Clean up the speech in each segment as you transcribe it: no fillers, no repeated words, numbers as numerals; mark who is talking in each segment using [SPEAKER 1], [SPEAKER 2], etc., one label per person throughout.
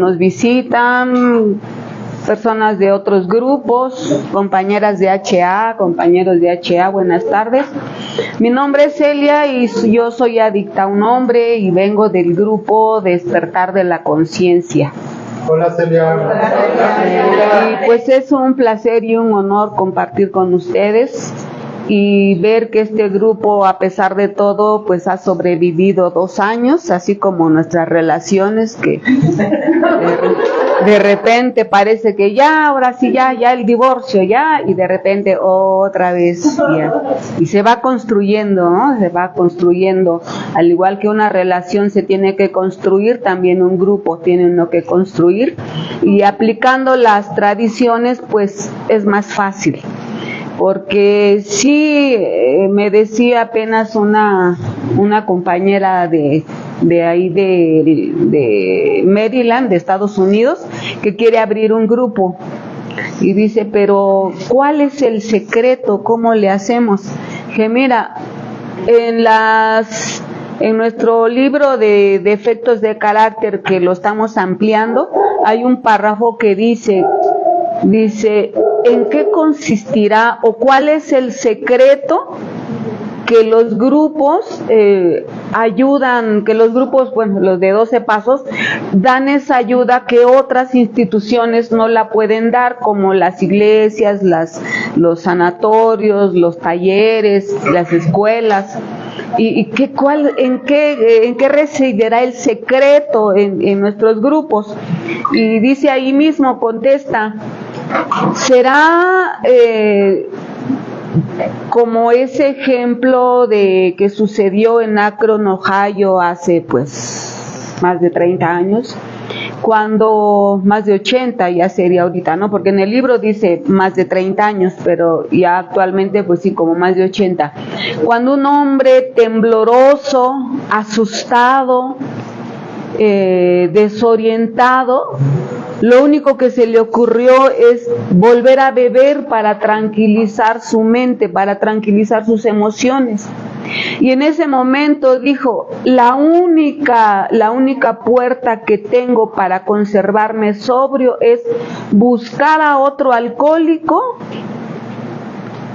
[SPEAKER 1] Nos visitan personas de otros grupos, compañeras de HA, compañeros de HA, buenas tardes. Mi nombre es Celia y yo soy adicta a un hombre y vengo del grupo Despertar de la Conciencia.
[SPEAKER 2] Hola Celia.
[SPEAKER 1] Y pues es un placer y un honor compartir con ustedes y ver que este grupo, a pesar de todo, pues ha sobrevivido 2 años, así como nuestras relaciones que de repente parece que ya, ahora sí, ya el divorcio, ya, y de repente otra vez, ya. Y se va construyendo, ¿no? Se va construyendo, al igual que una relación se tiene que construir, también un grupo tiene uno que construir, y aplicando las tradiciones, pues es más fácil. Porque sí, me decía apenas una compañera de ahí de Maryland, de Estados Unidos, que quiere abrir un grupo. Y dice, pero ¿cuál es el secreto? ¿Cómo le hacemos? Que mira, en nuestro libro de defectos de carácter, que lo estamos ampliando, hay un párrafo que dice, ¿en qué consistirá o cuál es el secreto que los grupos ayudan, que los grupos, bueno, los de 12 pasos, dan esa ayuda que otras instituciones no la pueden dar, como las iglesias, los sanatorios, los talleres, las escuelas? ¿Y en qué residirá el secreto en nuestros grupos? Y dice ahí mismo, contesta, será como ese ejemplo de que sucedió en Akron, Ohio, hace pues más de 30 años, cuando más de 80 ya sería ahorita, ¿no? Porque en el libro dice más de 30 años, pero ya actualmente pues sí, como más de 80. Cuando un hombre tembloroso, asustado, desorientado, lo único que se le ocurrió es volver a beber para tranquilizar su mente, para tranquilizar sus emociones. Y en ese momento dijo, la única puerta que tengo para conservarme sobrio es buscar a otro alcohólico,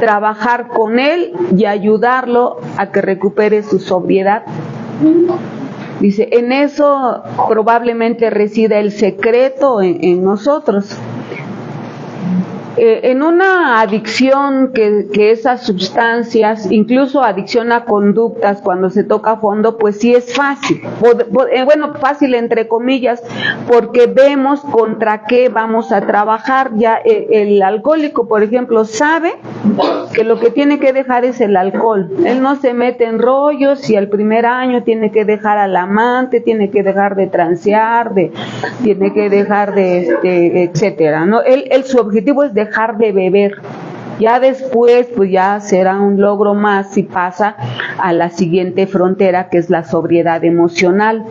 [SPEAKER 1] trabajar con él y ayudarlo a que recupere su sobriedad. Dice, en eso probablemente resida el secreto en nosotros. En una adicción que esas sustancias, incluso adicción a conductas, cuando se toca a fondo, pues sí es fácil. Bueno, fácil entre comillas, porque vemos contra qué vamos a trabajar. Ya el alcohólico, por ejemplo, sabe que lo que tiene que dejar es el alcohol. Él no se mete en rollos y al primer año tiene que dejar al amante, tiene que dejar de transear, tiene que dejar de etcétera, ¿no? Él su objetivo es dejar de beber. Ya después, pues ya será un logro más si pasa a la siguiente frontera, que es la sobriedad emocional.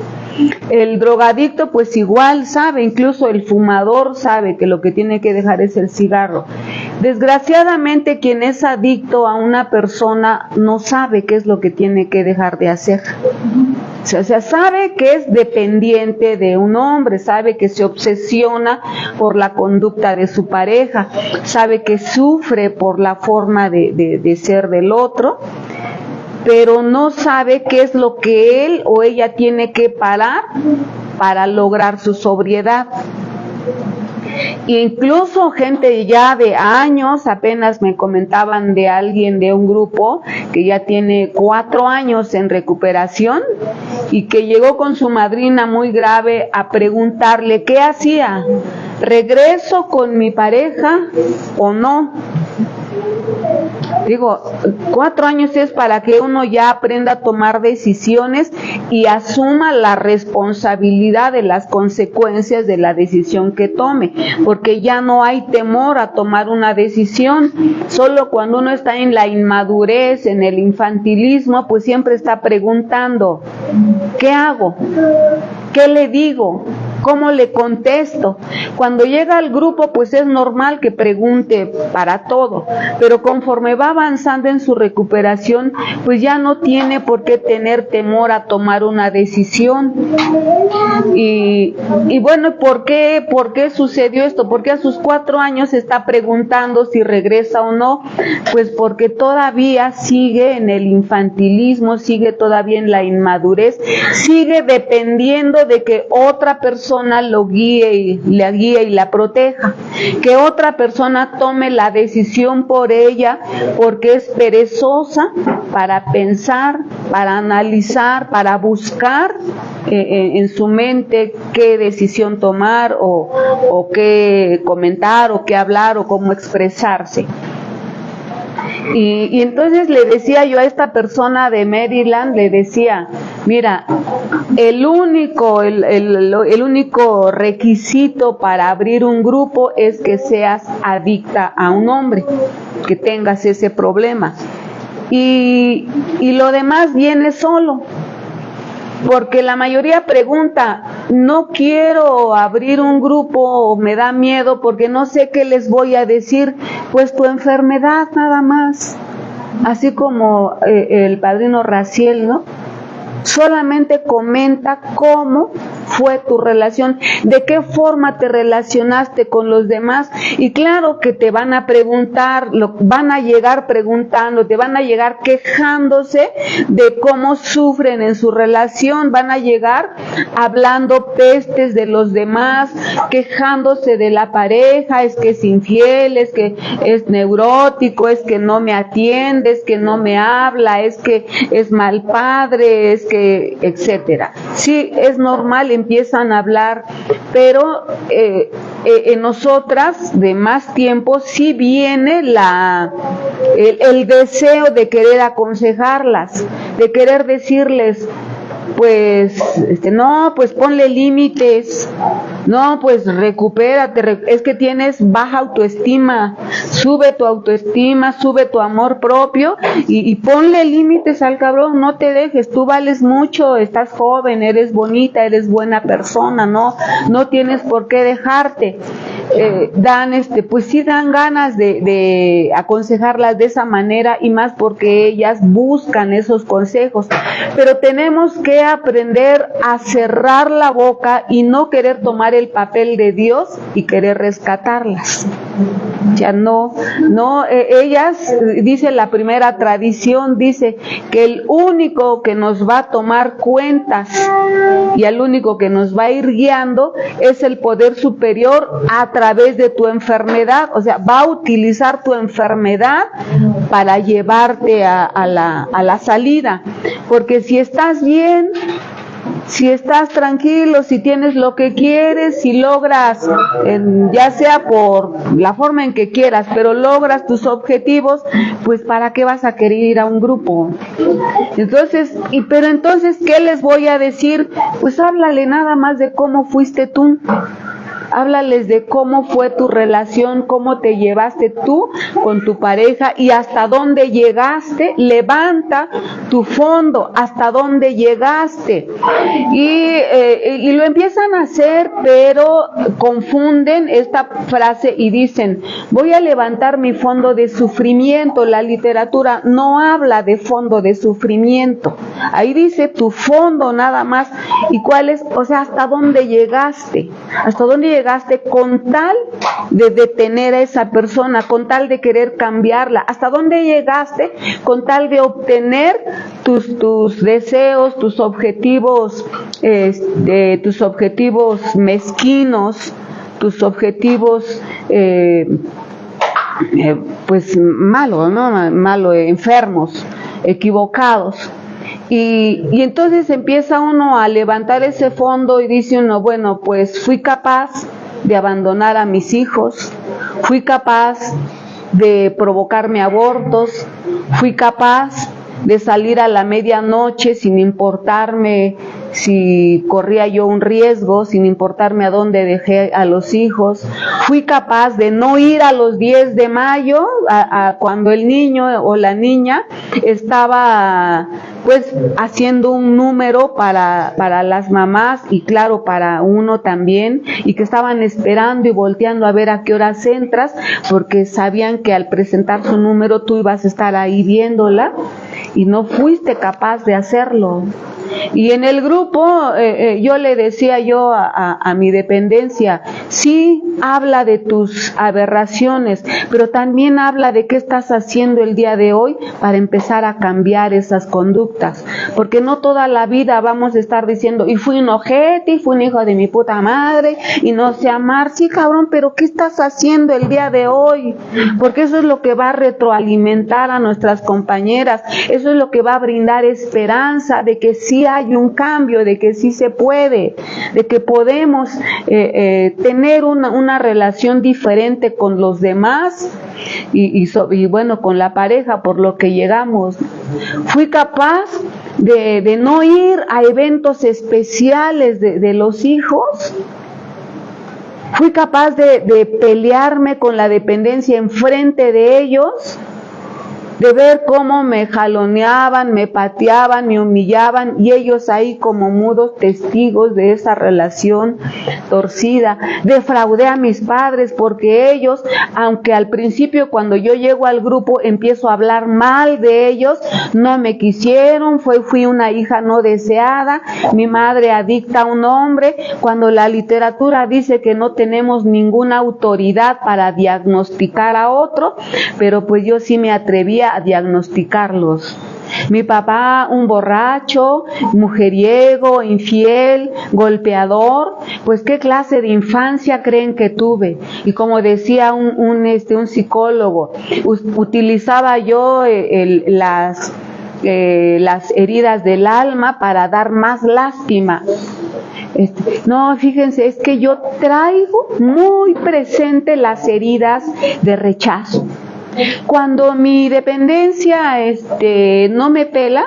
[SPEAKER 1] El drogadicto, pues igual sabe, incluso el fumador sabe que lo que tiene que dejar es el cigarro. Desgraciadamente, quien es adicto a una persona no sabe qué es lo que tiene que dejar de hacer. O sea, sabe que es dependiente de un hombre, sabe que se obsesiona por la conducta de su pareja, sabe que sufre por la forma de ser del otro, pero no sabe qué es lo que él o ella tiene que parar para lograr su sobriedad. Incluso gente ya de años, apenas me comentaban de alguien de un grupo que ya tiene 4 años en recuperación y que llegó con su madrina muy grave a preguntarle qué hacía, ¿regreso con mi pareja o no? Digo, 4 años es para que uno ya aprenda a tomar decisiones y asuma la responsabilidad de las consecuencias de la decisión que tome, porque ya no hay temor a tomar una decisión. Solo cuando uno está en la inmadurez, en el infantilismo, pues siempre está preguntando, ¿qué hago? ¿Qué le digo? ¿Cómo le contesto? Cuando llega al grupo, pues es normal que pregunte para todo, pero conforme va avanzando en su recuperación, pues ya no tiene por qué tener temor a tomar una decisión. Y bueno, ¿por qué sucedió esto? ¿Por qué a sus 4 años está preguntando si regresa o no? Pues porque todavía sigue en el infantilismo, sigue todavía en la inmadurez, sigue dependiendo de que otra persona lo guíe y la proteja, que otra persona tome la decisión por ella, porque es perezosa para pensar, para analizar, para buscar en su mente qué decisión tomar o qué comentar o qué hablar o cómo expresarse. Y entonces le decía yo a esta persona de Maryland, le decía, mira, el único requisito para abrir un grupo es que seas adicta a un hombre, que tengas ese problema. Y lo demás viene solo. Porque la mayoría pregunta, no quiero abrir un grupo, me da miedo porque no sé qué les voy a decir, pues tu enfermedad nada más, así como el padrino Raciel, ¿no? Solamente comenta cómo fue tu relación, de qué forma te relacionaste con los demás, y claro que te van a preguntar, van a llegar preguntando, te van a llegar quejándose de cómo sufren en su relación, van a llegar hablando pestes de los demás, quejándose de la pareja, es que es infiel, es que es neurótico, es que no me atiende, es que no me habla, es que es mal padre, es que etcétera. Sí, es normal, empiezan a hablar, pero en nosotras de más tiempo sí viene el deseo de querer aconsejarlas, de querer decirles, pues, no, pues ponle límites, no, pues recupérate, es que tienes baja autoestima, sube tu autoestima, sube tu amor propio y ponle límites al cabrón, no te dejes, tú vales mucho, estás joven, eres bonita, eres buena persona, no tienes por qué dejarte. Pues sí dan ganas de aconsejarlas de esa manera, y más porque ellas buscan esos consejos, pero tenemos que aprender a cerrar la boca y no querer tomar el papel de Dios y querer rescatarlas. Ya no, ellas, dice la primera tradición, dice que el único que nos va a tomar cuentas y el único que nos va a ir guiando es el poder superior a través de tu enfermedad, o sea, va a utilizar tu enfermedad para llevarte a la salida, porque si estás bien, si estás tranquilo, si tienes lo que quieres, si logras, ya sea por la forma en que quieras, pero logras tus objetivos, pues ¿para qué vas a querer ir a un grupo? Entonces, pero entonces, ¿qué les voy a decir? Pues háblale nada más de cómo fuiste tú. Háblales de cómo fue tu relación, cómo te llevaste tú con tu pareja y hasta dónde llegaste. Levanta tu fondo, hasta dónde llegaste. Y lo empiezan a hacer, pero confunden esta frase y dicen, voy a levantar mi fondo de sufrimiento. La literatura no habla de fondo de sufrimiento. Ahí dice tu fondo nada más. ¿Y cuál es? O sea, ¿hasta dónde llegaste? ¿Hasta dónde llegaste con tal de detener a esa persona, con tal de querer cambiarla? ¿Hasta dónde llegaste con tal de obtener tus deseos, tus objetivos mezquinos, tus objetivos pues malos, ¿no? Enfermos, equivocados? Y entonces empieza uno a levantar ese fondo y dice uno, bueno, pues fui capaz de abandonar a mis hijos, fui capaz de provocarme abortos, fui capaz de salir a la medianoche sin importarme si corría yo un riesgo, sin importarme a dónde dejé a los hijos. Fui capaz de no ir a los 10 de mayo, cuando el niño o la niña estaba pues haciendo un número para las mamás y claro, para uno también, y que estaban esperando y volteando a ver a qué horas entras, porque sabían que al presentar su número tú ibas a estar ahí viéndola, y no fuiste capaz de hacerlo. Y en el grupo yo le decía yo a mi dependencia, sí habla de tus aberraciones, pero también habla de qué estás haciendo el día de hoy para empezar a cambiar esas conductas, porque no toda la vida vamos a estar diciendo, y fui un ojete, y fui un hijo de mi puta madre, y no sé amar. Sí, cabrón, pero ¿qué estás haciendo el día de hoy? Porque eso es lo que va a retroalimentar a nuestras compañeras, eso es lo que va a brindar esperanza de que sí hay un cambio, de que sí se puede, de que podemos tener una relación diferente con los demás y bueno, con la pareja, por lo que llegamos. Fui capaz de no ir a eventos especiales de los hijos. Fui capaz de pelearme con la dependencia enfrente de ellos, de ver cómo me jaloneaban, me pateaban, me humillaban, y ellos ahí como mudos testigos de esa relación torcida. Defraudé a mis padres porque ellos, aunque al principio cuando yo llego al grupo empiezo a hablar mal de ellos, no me quisieron, fui una hija no deseada, mi madre adicta a un hombre, cuando la literatura dice que no tenemos ninguna autoridad para diagnosticar a otro, pero pues yo sí me atrevía a diagnosticarlos. Mi papá, un borracho, mujeriego, infiel, golpeador, pues qué clase de infancia creen que tuve. Y como decía un psicólogo, utilizaba yo las heridas del alma para dar más lástima. No, fíjense, es que yo traigo muy presente las heridas de rechazo. Cuando mi dependencia no me pela,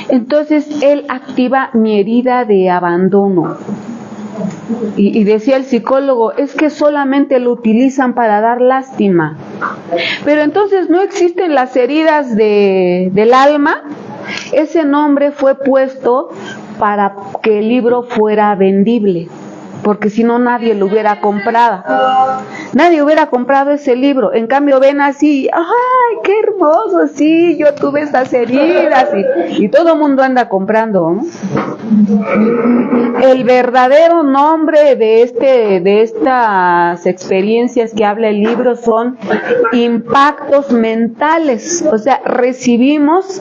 [SPEAKER 1] entonces él activa mi herida de abandono. Y decía el psicólogo, es que solamente lo utilizan para dar lástima. Pero entonces no existen las heridas del alma. Ese nombre fue puesto para que el libro fuera vendible, porque si no nadie lo hubiera comprado. Nadie hubiera comprado ese libro. En cambio ven así, ¡ay, qué hermoso! Sí, yo tuve esas heridas y todo el mundo anda comprando, ¿no? El verdadero nombre de estas experiencias que habla el libro son impactos mentales. O sea, recibimos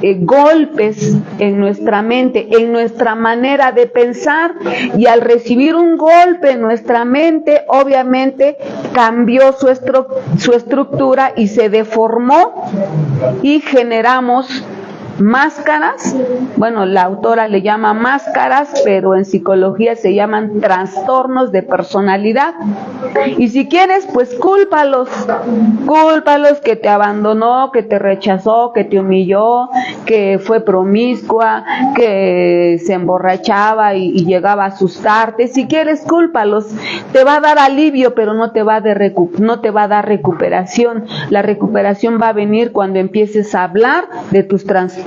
[SPEAKER 1] golpes en nuestra mente, en nuestra manera de pensar, y al recibir un golpe en nuestra mente, obviamente cambió su estructura y se deformó, y generamos máscaras. Bueno, la autora le llama máscaras, pero en psicología se llaman trastornos de personalidad. Y si quieres, pues cúlpalos que te abandonó, que te rechazó, que te humilló, que fue promiscua, que se emborrachaba y llegaba a asustarte. Si quieres, cúlpalos. Te va a dar alivio, pero no te va a dar recuperación. La recuperación va a venir cuando empieces a hablar de tus trastornos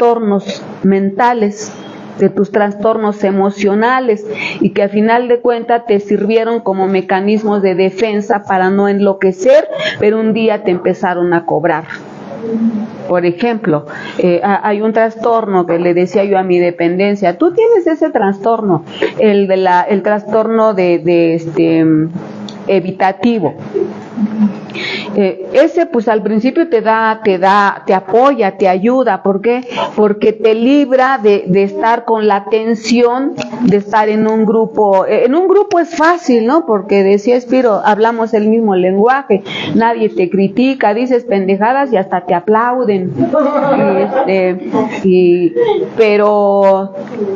[SPEAKER 1] mentales, de tus trastornos emocionales, y que a final de cuentas te sirvieron como mecanismos de defensa para no enloquecer, pero un día te empezaron a cobrar. Por ejemplo, hay un trastorno que le decía yo a mi dependencia, tú tienes ese trastorno, el trastorno evitativo. Ese pues al principio te apoya, te ayuda. ¿Por qué? Porque te libra de estar con la tensión de estar en un grupo. En un grupo es fácil, ¿no? Porque decía Espiro, hablamos el mismo lenguaje, nadie te critica, dices pendejadas y hasta te aplauden. Pero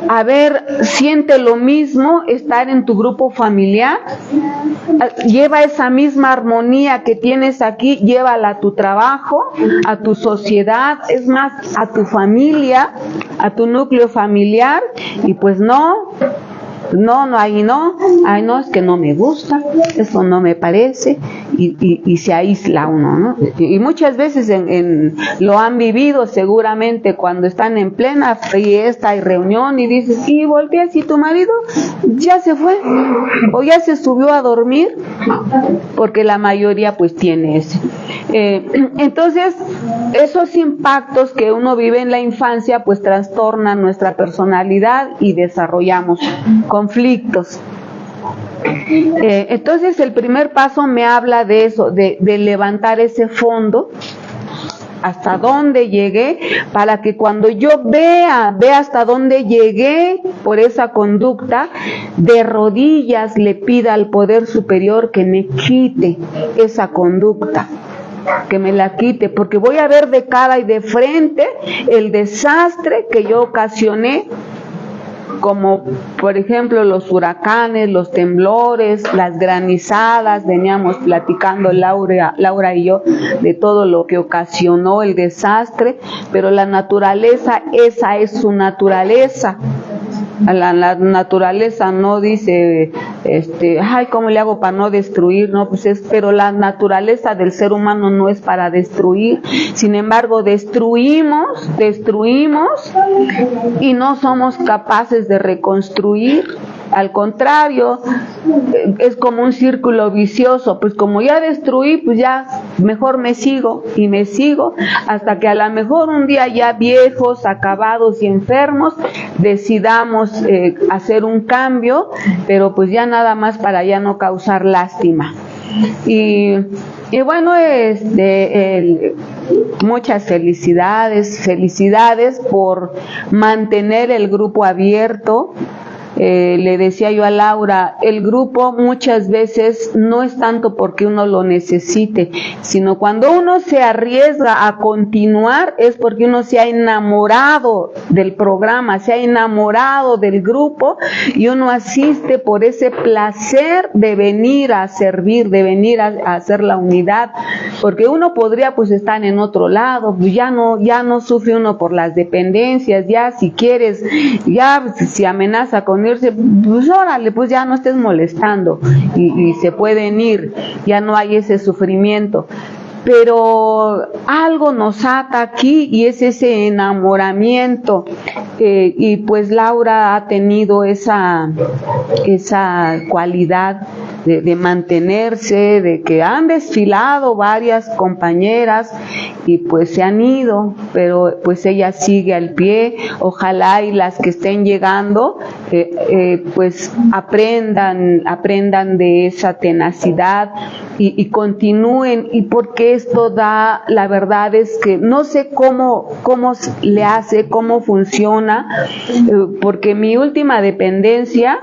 [SPEAKER 1] a ver, siente lo mismo estar en tu grupo familiar. Lleva esa misma armonía que tienes aquí, llévala a tu trabajo, a tu sociedad, es más, a tu familia, a tu núcleo familiar, y pues no, ahí no, es que no me gusta, eso no me parece, y se aísla uno, ¿no? Y muchas veces lo han vivido seguramente cuando están en plena fiesta y reunión y dices, y volteas y tu marido ya se fue o ya se subió a dormir, porque la mayoría pues tiene ese. Entonces, esos impactos que uno vive en la infancia pues trastornan nuestra personalidad y desarrollamos conflictos. Entonces, el primer paso me habla de eso, de levantar ese fondo, hasta dónde llegué, para que cuando yo vea hasta dónde llegué por esa conducta, de rodillas le pida al poder superior que me quite esa conducta, que me la quite, porque voy a ver de cara y de frente el desastre que yo ocasioné, como por ejemplo los huracanes, los temblores, las granizadas. Veníamos platicando Laura y yo de todo lo que ocasionó el desastre, pero la naturaleza, esa es su naturaleza. La naturaleza no dice, ay, ¿cómo le hago para no destruir? No, pues pero la naturaleza del ser humano no es para destruir. Sin embargo, destruimos y no somos capaces de reconstruir. Al contrario, es como un círculo vicioso. Pues como ya destruí, pues ya mejor me sigo hasta que a lo mejor un día ya viejos, acabados y enfermos decidamos hacer un cambio, pero pues ya nada más para ya no causar lástima. Y bueno, muchas felicidades por mantener el grupo abierto. Le decía yo a Laura, el grupo muchas veces no es tanto porque uno lo necesite, sino cuando uno se arriesga a continuar es porque uno se ha enamorado del programa, se ha enamorado del grupo, y uno asiste por ese placer de venir a servir, de venir a hacer la unidad, porque uno podría pues estar en otro lado, pues ya no sufre uno por las dependencias, ya si quieres, ya si amenaza con irse, pues órale, pues ya no estés molestando, y se pueden ir, ya no hay ese sufrimiento. Pero algo nos ata aquí y es ese enamoramiento, y pues Laura ha tenido esa cualidad de mantenerse, de que han desfilado varias compañeras y pues se han ido, pero pues ella sigue al pie. Ojalá y las que estén llegando pues aprendan de esa tenacidad y continúen, y porque esto da, la verdad es que no sé cómo le hace, cómo funciona, porque mi última dependencia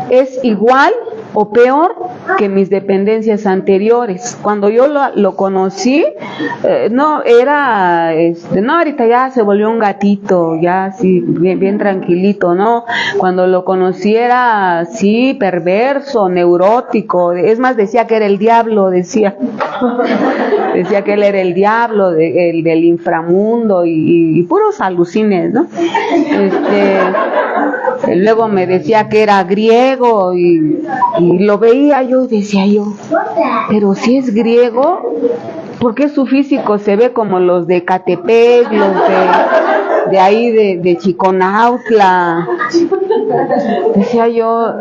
[SPEAKER 1] es igual o peor que mis dependencias anteriores. Cuando yo lo conocí, no, era, no, ahorita ya se volvió un gatito, ya así, bien tranquilito, ¿no? Cuando lo conocí era así, perverso, neurótico, es más, decía que era el diablo, decía que él era el diablo, el del inframundo, y puros alucines, ¿no? Luego me decía que era griego, y lo veía yo, decía yo, pero si es griego, ¿por qué su físico se ve como los de Catepec, los de ahí de Chiconautla? Decía yo,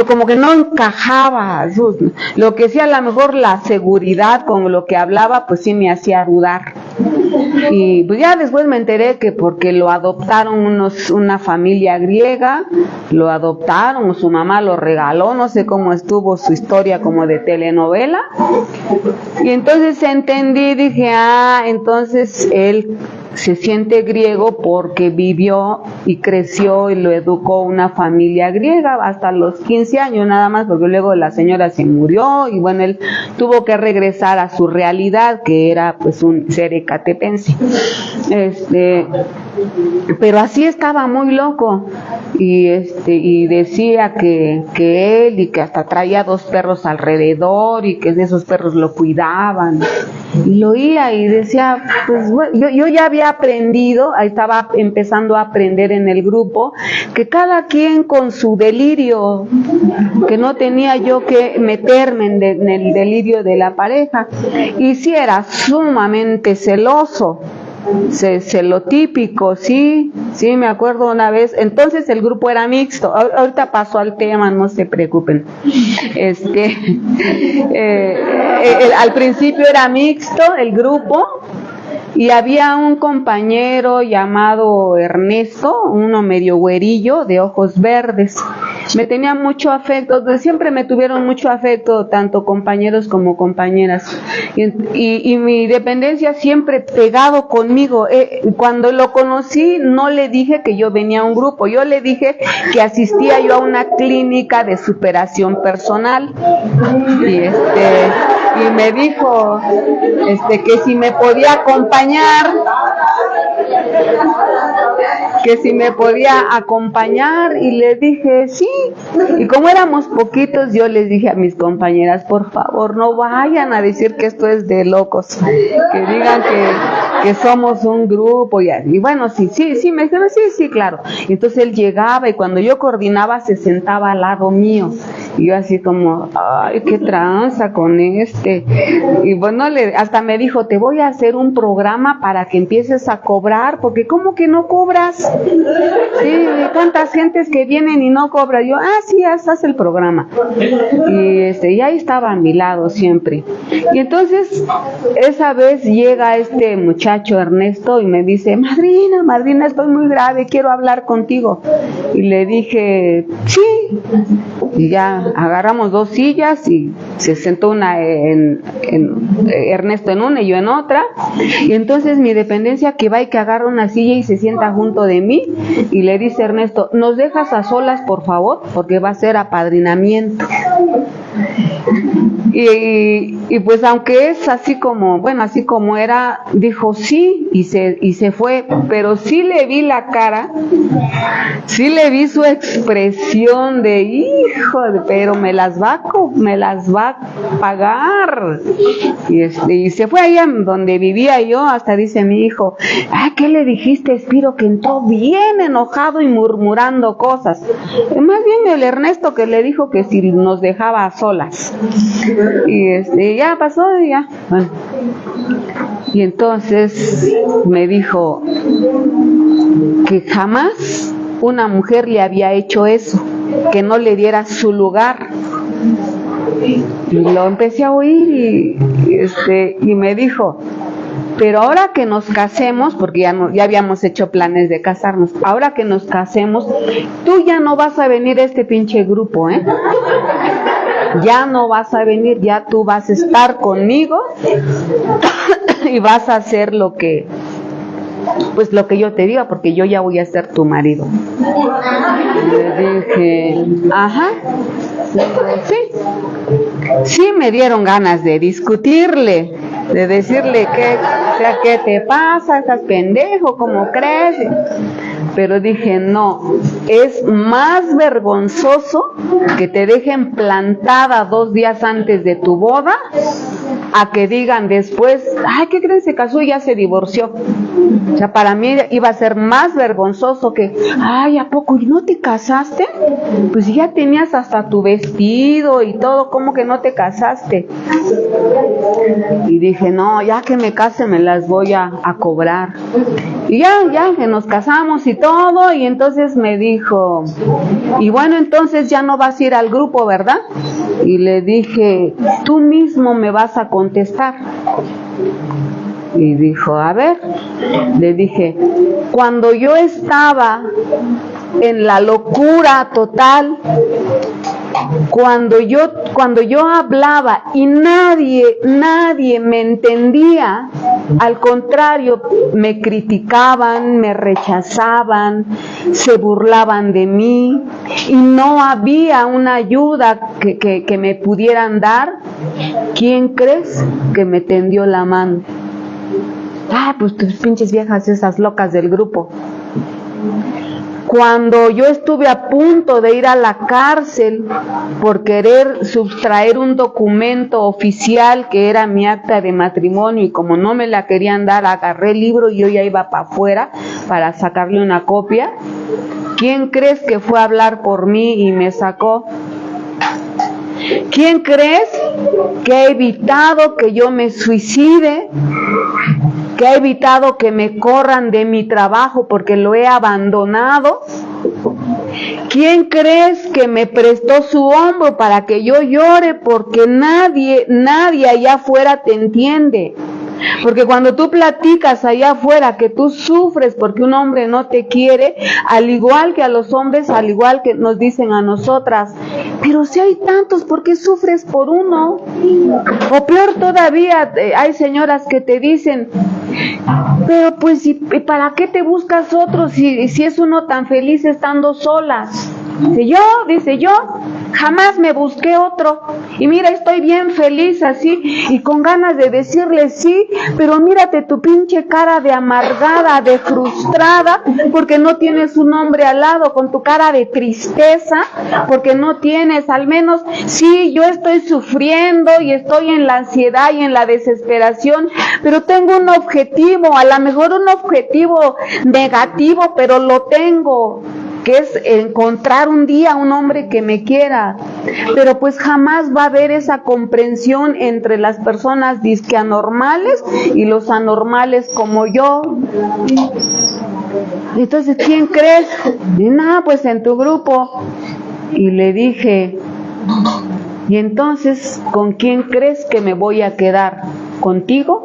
[SPEAKER 1] como que no encajaba. Lo que sí, a lo mejor la seguridad con lo que hablaba, pues sí me hacía dudar. Y pues ya después me enteré que porque lo adoptaron una familia griega, lo adoptaron, su mamá lo regaló, no sé cómo estuvo su historia como de telenovela. Y entonces entendí, dije, entonces él se siente griego porque vivió y creció y lo educó una familia griega hasta los 15 años nada más, porque luego la señora se murió y bueno, él tuvo que regresar a su realidad, que era pues un ser ecatepense. Pero así estaba muy loco, y decía que él, y que hasta traía 2 perros alrededor y que esos perros lo cuidaban, Y lo oía y decía, pues bueno, yo ya había aprendido, estaba empezando a aprender en el grupo, que cada quien con su delirio, que no tenía yo que meterme en el delirio de la pareja. Y sí era sumamente celoso. Lo típico, sí, me acuerdo una vez. Entonces el grupo era mixto. Ahorita paso al tema, no se preocupen. Al principio era mixto el grupo, y había un compañero llamado Ernesto, uno medio güerillo, de ojos verdes. Me tenía mucho afecto, siempre me tuvieron mucho afecto, tanto compañeros como compañeras. Y mi dependencia siempre pegado conmigo. Cuando lo conocí, no le dije que yo venía a un grupo, yo le dije que asistía yo a una clínica de superación personal. Y me dijo que si me podía acompañar, y le dije sí. Y como éramos poquitos, yo les dije a mis compañeras, por favor, no vayan a decir que esto es de locos, que digan que somos un grupo. Y bueno, sí, me dijeron, sí, claro. Y entonces él llegaba, y cuando yo coordinaba se sentaba al lado mío, y yo así como, ay, qué tranza con este. Y bueno, hasta me dijo, te voy a hacer un programa para que empieces a cobrar, porque ¿cómo que no cobras? Sí, tantas gentes que vienen y no cobran. Yo, sí, haz el programa. Y ahí estaba a mi lado siempre. Y entonces esa vez llega este muchacho Ernesto y me dice, madrina, estoy muy grave, quiero hablar contigo. Y le dije, sí. Y ya agarramos 2 sillas y se sentó Ernesto en una y yo en otra. Y entonces mi dependencia que va y que agarra una silla y se sienta junto de mí, y le dice Ernesto, ¿nos dejas a solas, por favor? Porque va a ser apadrinamiento. Y pues aunque es así como era, dijo sí, y se fue. Pero sí le vi la cara, sí le vi su expresión de hijo, pero me las va a pagar. Y se fue allá donde vivía yo. Hasta dice mi hijo, ¿qué le dijiste, Espiro? Que entró bien enojado y murmurando cosas. Más bien el Ernesto, que le dijo que si nos dejaba a solas. Y ya pasó, y ya. Bueno. Y entonces me dijo que jamás una mujer le había hecho eso, que no le diera su lugar. Y lo empecé a oír y me dijo, pero ahora que nos casemos, porque ya habíamos hecho planes de casarnos, ahora que nos casemos, tú ya no vas a venir a este pinche grupo, ya no vas a venir, ya tú vas a estar conmigo y vas a hacer lo que yo te diga, porque yo ya voy a ser tu marido. Le dije, sí me dieron ganas de discutirle, de decirle ¿qué te pasa? ¿Estás pendejo? ¿Cómo crees? Pero dije, no, es más vergonzoso que te dejen plantada 2 días antes de tu boda, a que digan después, ¿qué creen? Se casó y ya se divorció. O sea, para mí iba a ser más vergonzoso que, ¿a poco no te casaste? Pues ya tenías hasta tu vestido y todo, ¿cómo que no te casaste? Y dije, no, ya que me case me las voy a cobrar. Y ya que nos casamos y todo, y entonces me dijo, y bueno, entonces ya no vas a ir al grupo, ¿verdad? Y le dije, tú mismo me vas a contestar. Y dijo, a ver. Le dije, cuando yo estaba en la locura total, cuando yo hablaba y nadie me entendía, al contrario, me criticaban, me rechazaban, se burlaban de mí, y no había una ayuda que me pudieran dar, ¿quién crees que me tendió la mano? Pues tus pinches viejas esas locas del grupo. Cuando yo estuve a punto de ir a la cárcel por querer sustraer un documento oficial que era mi acta de matrimonio, y como no me la querían dar, agarré el libro y yo ya iba para afuera para sacarle una copia. ¿Quién crees que fue a hablar por mí y me sacó? ¿Quién crees que ha evitado que yo me suicide? ¿Que ha evitado que me corran de mi trabajo porque lo he abandonado? ¿Quién crees que me prestó su hombro para que yo llore? Porque nadie allá afuera te entiende. Porque cuando tú platicas allá afuera que tú sufres porque un hombre no te quiere, al igual que a los hombres, al igual que nos dicen a nosotras, pero si hay tantos, ¿por qué sufres por uno? O peor todavía, hay señoras que te dicen, pero pues, ¿para qué te buscas otro si es uno tan feliz estando solas? Dice yo, jamás me busqué otro, y mira, estoy bien feliz así, y con ganas de decirle sí, pero mírate tu pinche cara de amargada, de frustrada, porque no tienes un hombre al lado, con tu cara de tristeza, porque no tienes, al menos, sí, yo estoy sufriendo, y estoy en la ansiedad y en la desesperación, pero tengo un objetivo, a lo mejor un objetivo negativo, pero lo tengo, que es encontrar un día un hombre que me quiera, pero pues jamás va a haber esa comprensión entre las personas disque anormales y los anormales como yo. Entonces, ¿quién crees? No, pues en tu grupo. Y le dije, ¿y entonces con quién crees que me voy a quedar? ¿Contigo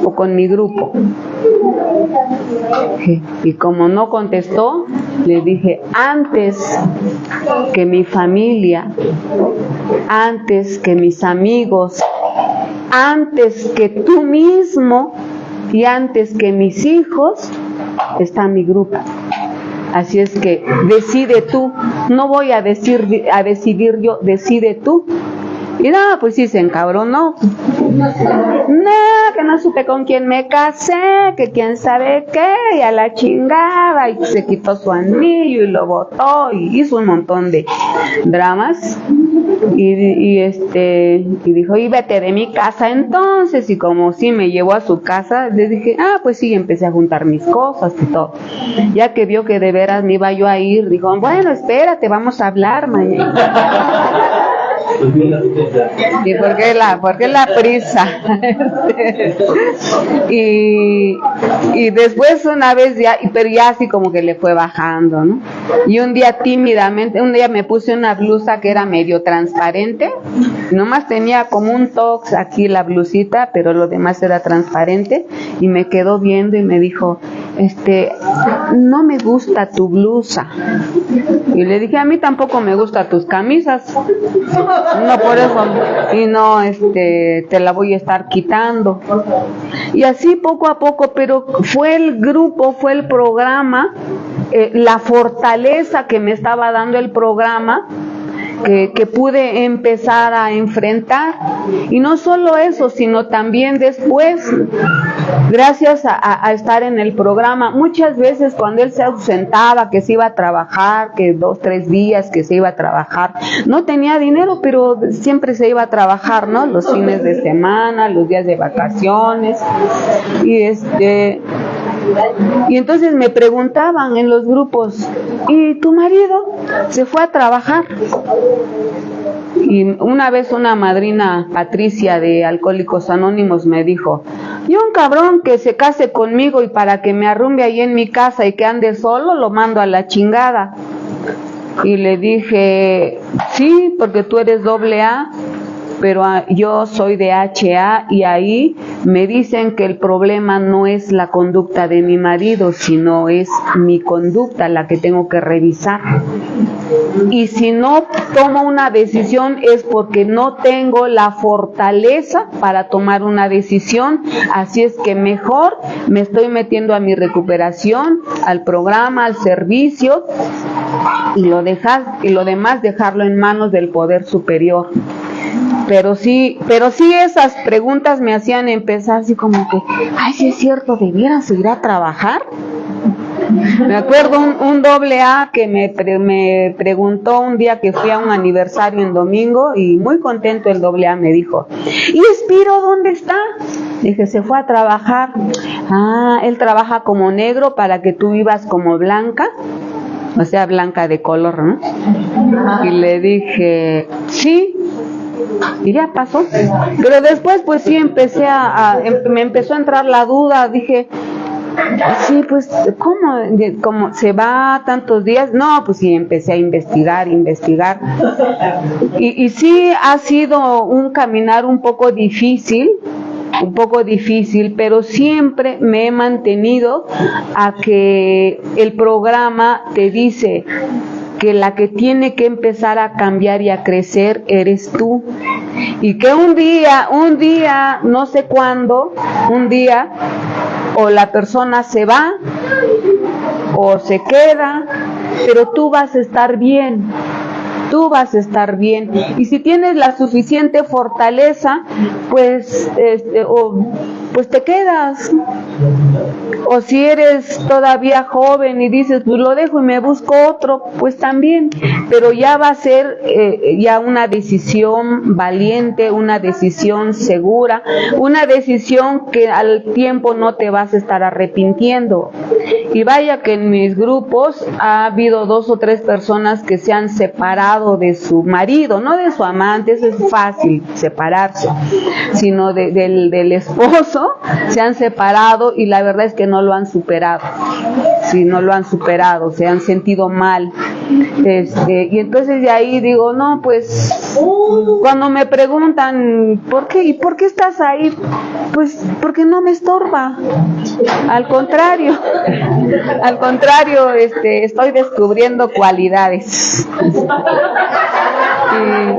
[SPEAKER 1] o con mi grupo? Y como no contestó, le dije, antes que mi familia, antes que mis amigos, antes que tú mismo y antes que mis hijos, está mi grupo. Así es que decide tú, no voy a decidir yo, decide tú. Y no, pues sí se encabronó. No, que no supe con quién me casé, que quién sabe qué, y a la chingada, y se quitó su anillo y lo botó, y hizo un montón de dramas. Y dijo, y vete de mi casa entonces. Y como sí me llevó a su casa, le dije, pues sí, empecé a juntar mis cosas y todo. Ya que vio que de veras me iba yo a ir, dijo, bueno, espérate, vamos a hablar mañana. ¿Y por qué la prisa? y después una vez pero ya así como que le fue bajando, ¿no? Y un día tímidamente, me puse una blusa que era medio transparente, nomás tenía como un tox aquí la blusita, pero lo demás era transparente, y me quedó viendo y me dijo, no me gusta tu blusa. Y le dije, a mí tampoco me gustan tus camisas. No, por eso, y no, te la voy a estar quitando. Y así poco a poco, pero fue el grupo, fue el programa, la fortaleza que me estaba dando el programa, que pude empezar a enfrentar. Y no solo eso, sino también después, gracias a estar en el programa, muchas veces cuando él se ausentaba, que se iba a trabajar, que 2-3 días que se iba a trabajar, no tenía dinero, pero siempre se iba a trabajar, ¿no? Los fines de semana, los días de vacaciones, y entonces me preguntaban en los grupos, ¿y tu marido se fue a trabajar? Y una vez una madrina Patricia de Alcohólicos Anónimos me dijo, y un cabrón que se case conmigo y para que me arrumbe ahí en mi casa y que ande solo, lo mando a la chingada. Y le dije, sí, porque tú eres AA, pero yo soy de HA, y ahí me dicen que el problema no es la conducta de mi marido, sino es mi conducta la que tengo que revisar. Y si no tomo una decisión es porque no tengo la fortaleza para tomar una decisión, así es que mejor me estoy metiendo a mi recuperación, al programa, al servicio, y lo demás dejarlo en manos del poder superior. Pero sí esas preguntas me hacían empezar así como que, ay, sí es cierto, ¿debiera seguir a trabajar? Me acuerdo un doble A que me preguntó un día que fui a un aniversario en domingo, y muy contento el doble A me dijo: ¿y Espiro dónde está? Dije: se fue a trabajar. Ah, él trabaja como negro para que tú vivas como blanca, o sea, blanca de color, ¿no? Y le dije: sí. Y ya pasó. Pero después pues sí me empezó a entrar la duda. Dije: sí, pues ¿cómo se va tantos días? No, pues sí, empecé a investigar. Y sí ha sido un caminar un poco difícil, pero siempre me he mantenido a que el programa te dice que la que tiene que empezar a cambiar y a crecer eres tú, y que un día, no sé cuándo, o la persona se va o se queda, pero tú vas a estar bien. Y si tienes la suficiente fortaleza, pues te quedas. O si eres todavía joven y dices: pues lo dejo y me busco otro, pues también. Pero ya va a ser ya una decisión valiente, una decisión segura, una decisión que al tiempo no te vas a estar arrepintiendo. Y vaya que en mis grupos ha habido 2 o 3 personas que se han separado de su marido, no de su amante, eso es fácil separarse, sino del esposo. Se han separado y la verdad es que no lo han superado. Sí, no lo han superado, se han sentido mal. Y entonces de ahí digo: no, pues cuando me preguntan ¿por qué? ¿Y por qué estás ahí? Pues porque no me estorba. Al contrario, estoy descubriendo cualidades.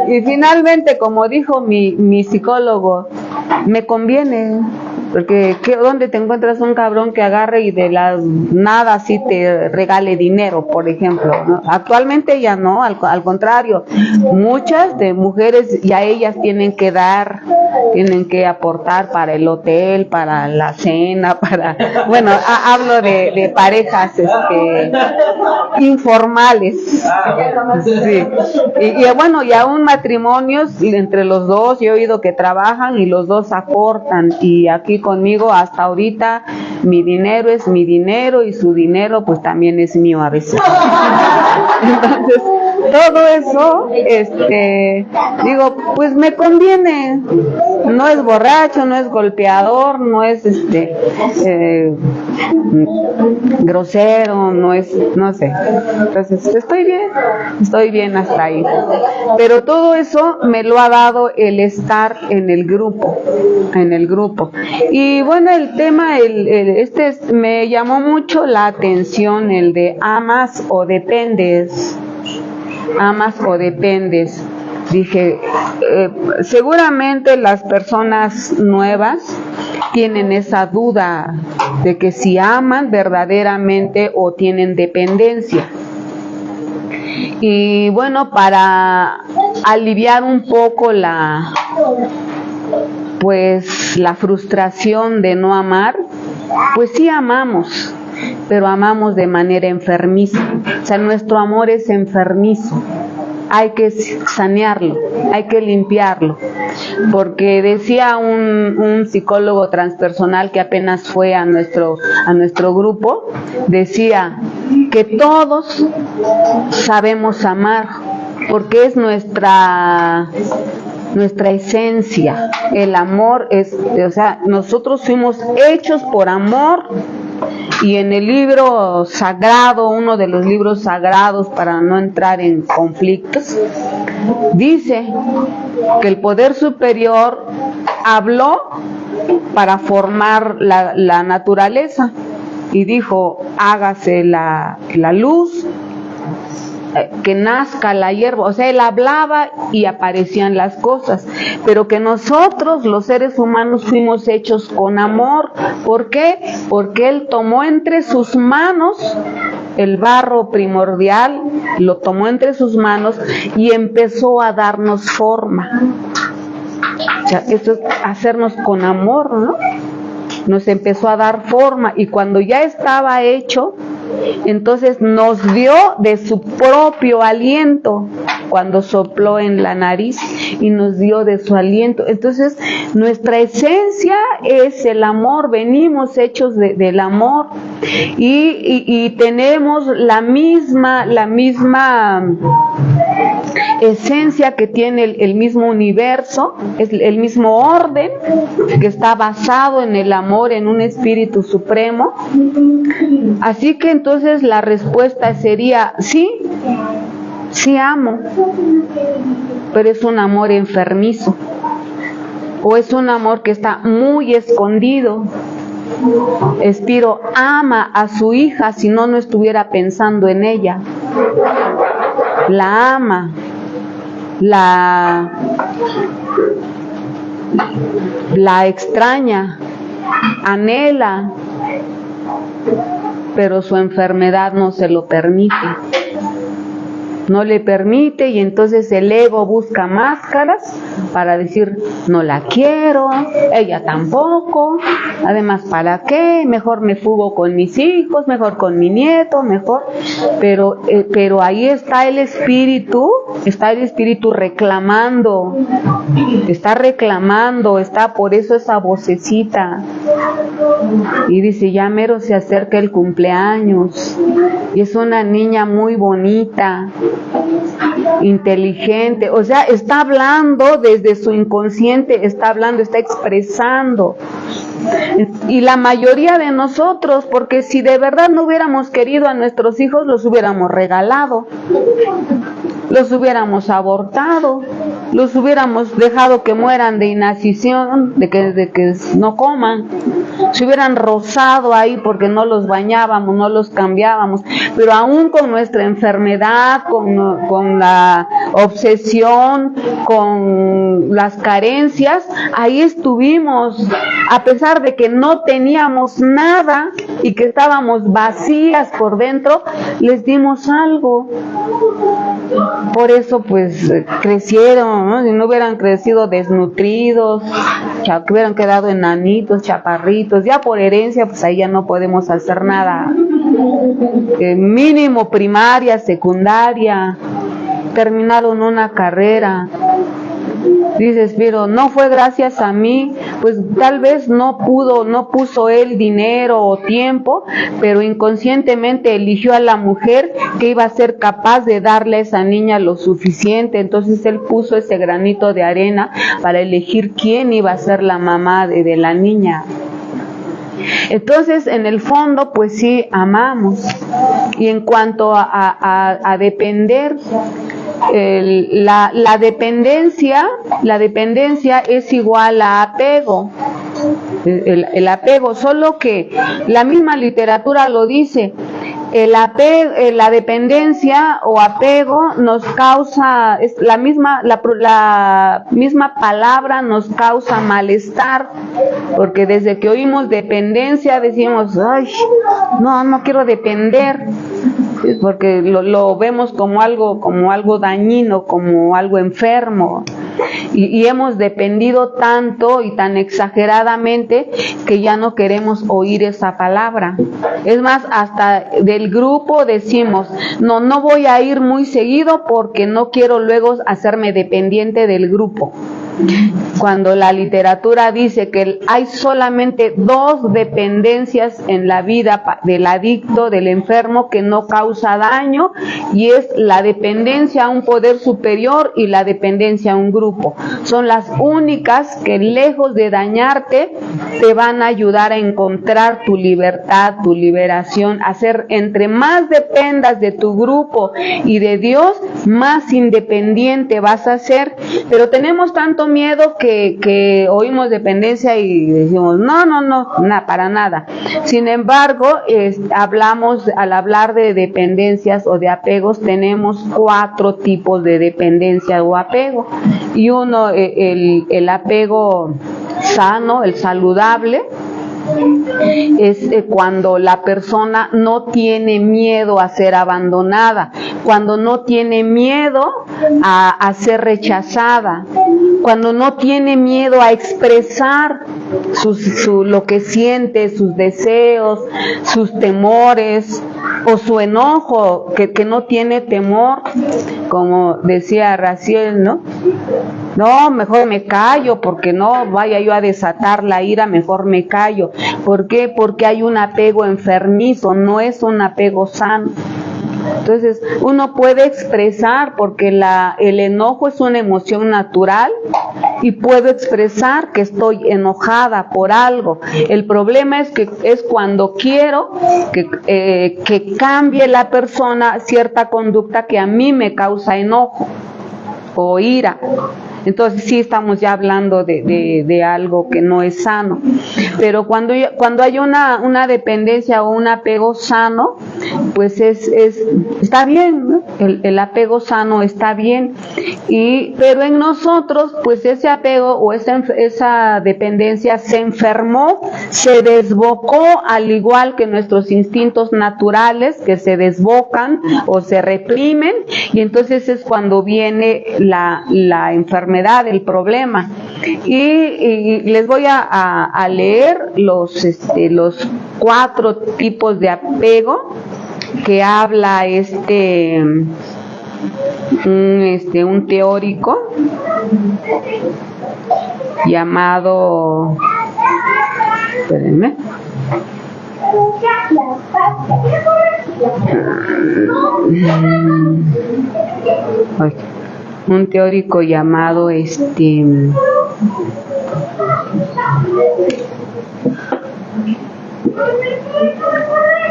[SPEAKER 1] Y finalmente, como dijo mi psicólogo, me conviene. Porque ¿dónde te encuentras un cabrón que agarre y de la nada así te regale dinero, por ejemplo, ¿no? Actualmente ya no, al contrario, muchas de mujeres ya ellas tienen que aportar para el hotel, para la cena, hablo de parejas informales. Sí. Y aún matrimonios entre los dos, yo he oído que trabajan y los dos aportan, y aquí conmigo hasta ahorita mi dinero es mi dinero y su dinero pues también es mío a veces. Entonces todo eso, digo, pues me conviene. No es borracho, no es golpeador, no es grosero, no sé. Entonces estoy bien hasta ahí. Pero todo eso me lo ha dado el estar en el grupo. Y bueno, el tema, me llamó mucho la atención, el de amas o dependes. Dije, seguramente las personas nuevas tienen esa duda de que si aman verdaderamente o tienen dependencia. Y bueno, para aliviar un poco la frustración de no amar, pues sí amamos, pero amamos de manera enfermiza. O sea, nuestro amor es enfermizo. Hay que sanearlo, hay que limpiarlo, porque decía un psicólogo transpersonal que apenas fue a nuestro grupo, decía que todos sabemos amar, porque es nuestra esencia. El amor nosotros fuimos hechos por amor. Y en el libro sagrado, uno de los libros sagrados para no entrar en conflictos, dice que el poder superior habló para formar la naturaleza y dijo: hágase la luz, que nazca la hierba. O sea, él hablaba y aparecían las cosas, pero que nosotros los seres humanos fuimos hechos con amor. ¿Por qué? Porque él tomó entre sus manos el barro primordial, lo tomó entre sus manos y empezó a darnos forma. O sea, eso es hacernos con amor, ¿no? Nos empezó a dar forma, y cuando ya estaba hecho, Entonces nos dio de su propio aliento cuando sopló en la nariz y nos dio de su aliento. Entonces nuestra esencia es el amor, venimos hechos del amor y tenemos la misma esencia que tiene el mismo universo, es el mismo orden que está basado en el amor, en un espíritu supremo. Así que entonces la respuesta sería sí, sí amo, pero es un amor enfermizo, o es un amor que está muy escondido. Spiro ama a su hija, si no, no estuviera pensando en ella. La ama, la extraña, anhela, pero su enfermedad no se lo permite. No le permite, y entonces el ego busca máscaras para decir, no la quiero, ella tampoco, además ¿para qué? Mejor me fugo con mis hijos, mejor con mi nieto, mejor. Pero ahí está el espíritu reclamando, está por eso esa vocecita, y dice, ya mero se acerca el cumpleaños, y es una niña muy bonita, inteligente, o sea, está hablando desde su inconsciente, está expresando. Y la mayoría de nosotros, porque si de verdad no hubiéramos querido a nuestros hijos, los hubiéramos regalado, los hubiéramos abortado, los hubiéramos dejado que mueran de inanición, de que no coman, se hubieran rozado ahí porque no los bañábamos, no los cambiábamos. Pero aún con nuestra enfermedad, con la obsesión, con las carencias, ahí estuvimos, a pesar de que no teníamos nada y que estábamos vacías por dentro, les dimos algo. Por eso pues crecieron, ¿no? Si no hubieran crecido desnutridos, que hubieran quedado enanitos, chaparritos, ya por herencia pues ahí ya no podemos hacer nada. Mínimo primaria, secundaria, terminaron una carrera. Dices, pero no fue gracias a mí, pues tal vez no puso él dinero o tiempo, pero inconscientemente eligió a la mujer que iba a ser capaz de darle a esa niña lo suficiente. Entonces él puso ese granito de arena para elegir quién iba a ser la mamá de la niña. Entonces, en el fondo, pues sí, amamos. Y en cuanto a depender, la dependencia es igual a apego. El apego, solo que la misma literatura lo dice. La dependencia o apego nos causa, la misma palabra nos causa malestar, porque desde que oímos dependencia decimos, ay, no quiero depender, porque lo vemos como algo dañino, como algo enfermo. Y hemos dependido tanto y tan exageradamente que ya no queremos oír esa palabra. Es más, hasta del grupo decimos, no voy a ir muy seguido porque no quiero luego hacerme dependiente del grupo. Cuando la literatura dice que hay solamente 2 dependencias en la vida del adicto, del enfermo, que no causa daño, y es la dependencia a un poder superior y la dependencia a un grupo. Son las únicas que, lejos de dañarte, te van a ayudar a encontrar tu libertad, tu liberación, a ser, entre más dependas de tu grupo y de Dios, más independiente vas a ser. Pero tenemos tanto miedo que oímos dependencia y decimos, no, para nada. Sin embargo, al hablar de dependencias o de apegos, tenemos 4 tipos de dependencia o apego. Y uno, el apego sano, el saludable, es cuando la persona no tiene miedo a ser abandonada, cuando no tiene miedo a ser rechazada, cuando no tiene miedo a expresar lo que siente, sus deseos, sus temores o su enojo, que no tiene temor, como decía Raciel, ¿no? No, mejor me callo, porque no vaya yo a desatar la ira, mejor me callo. ¿Por qué? Porque hay un apego enfermizo, no es un apego sano. Entonces, uno puede expresar, porque el enojo es una emoción natural, y puedo expresar que estoy enojada por algo. El problema es cuando quiero que cambie la persona cierta conducta que a mí me causa enojo o ira. Entonces sí estamos ya hablando de algo que no es sano. Pero cuando hay una dependencia o un apego sano, pues está bien, ¿no? El apego sano está bien. Pero en nosotros, pues ese apego o esa dependencia se enfermó, se desbocó, al igual que nuestros instintos naturales, que se desbocan o se reprimen, y entonces es cuando viene la enfermedad, el problema. Y les voy a leer los 4 tipos de apego que habla un teórico llamado, espérenme, un teórico llamado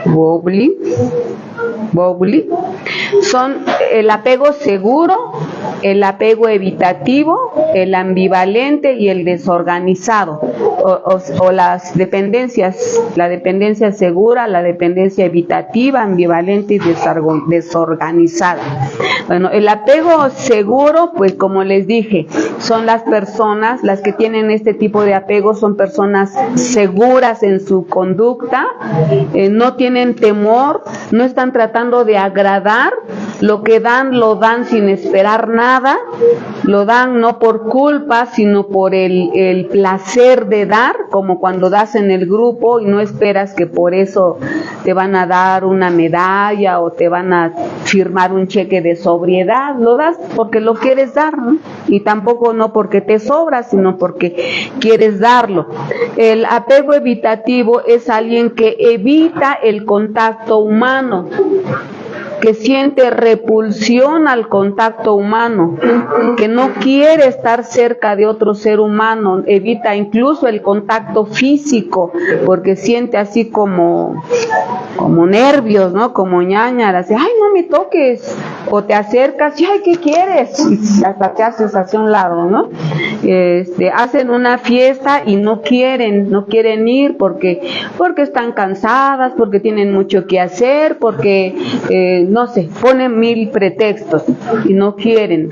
[SPEAKER 1] Bowlby. Son el apego seguro, el apego evitativo, el ambivalente y el desorganizado, o las dependencias, la dependencia segura, la dependencia evitativa, ambivalente y desorganizada. Bueno, el apego seguro, pues como les dije, son las personas, las que tienen este tipo de apego son personas seguras en su conducta, no tienen temor, no están tratando de agradar, lo que dan, lo dan sin esperar nada, lo dan no por culpa, sino por el placer de dar, como cuando das en el grupo y no esperas que por eso te van a dar una medalla o te van a firmar un cheque de sobriedad, lo das porque lo quieres dar, ¿no? Y tampoco no porque te sobra, sino porque quieres darlo. El apego evitativo es alguien que evita el contacto humano, que siente repulsión al contacto humano, que no quiere estar cerca de otro ser humano, evita incluso el contacto físico, porque siente así como nervios, ¿no? Como ñáñaras, ay, no me toques, o te acercas, y ay, ¿qué quieres? Y hasta te haces hacia un lado, ¿no? Hacen una fiesta y no quieren ir porque están cansadas, porque tienen mucho que hacer, porque no sé, ponen 1000 pretextos y no quieren.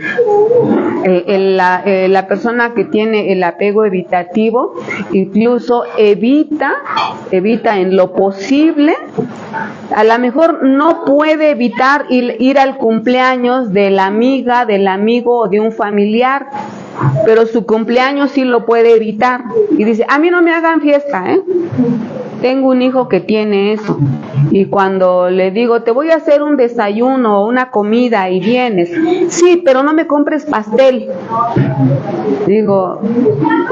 [SPEAKER 1] La persona que tiene el apego evitativo incluso evita en lo posible, a lo mejor no puede evitar ir al cumpleaños de la amiga, del amigo o de un familiar, pero su cumpleaños sí lo puede evitar. Y dice, a mí no me hagan fiesta, ¿eh? Tengo un hijo que tiene eso. Y cuando le digo, te voy a hacer un desayuno o una comida y vienes, sí, pero no me compres pastel. Digo,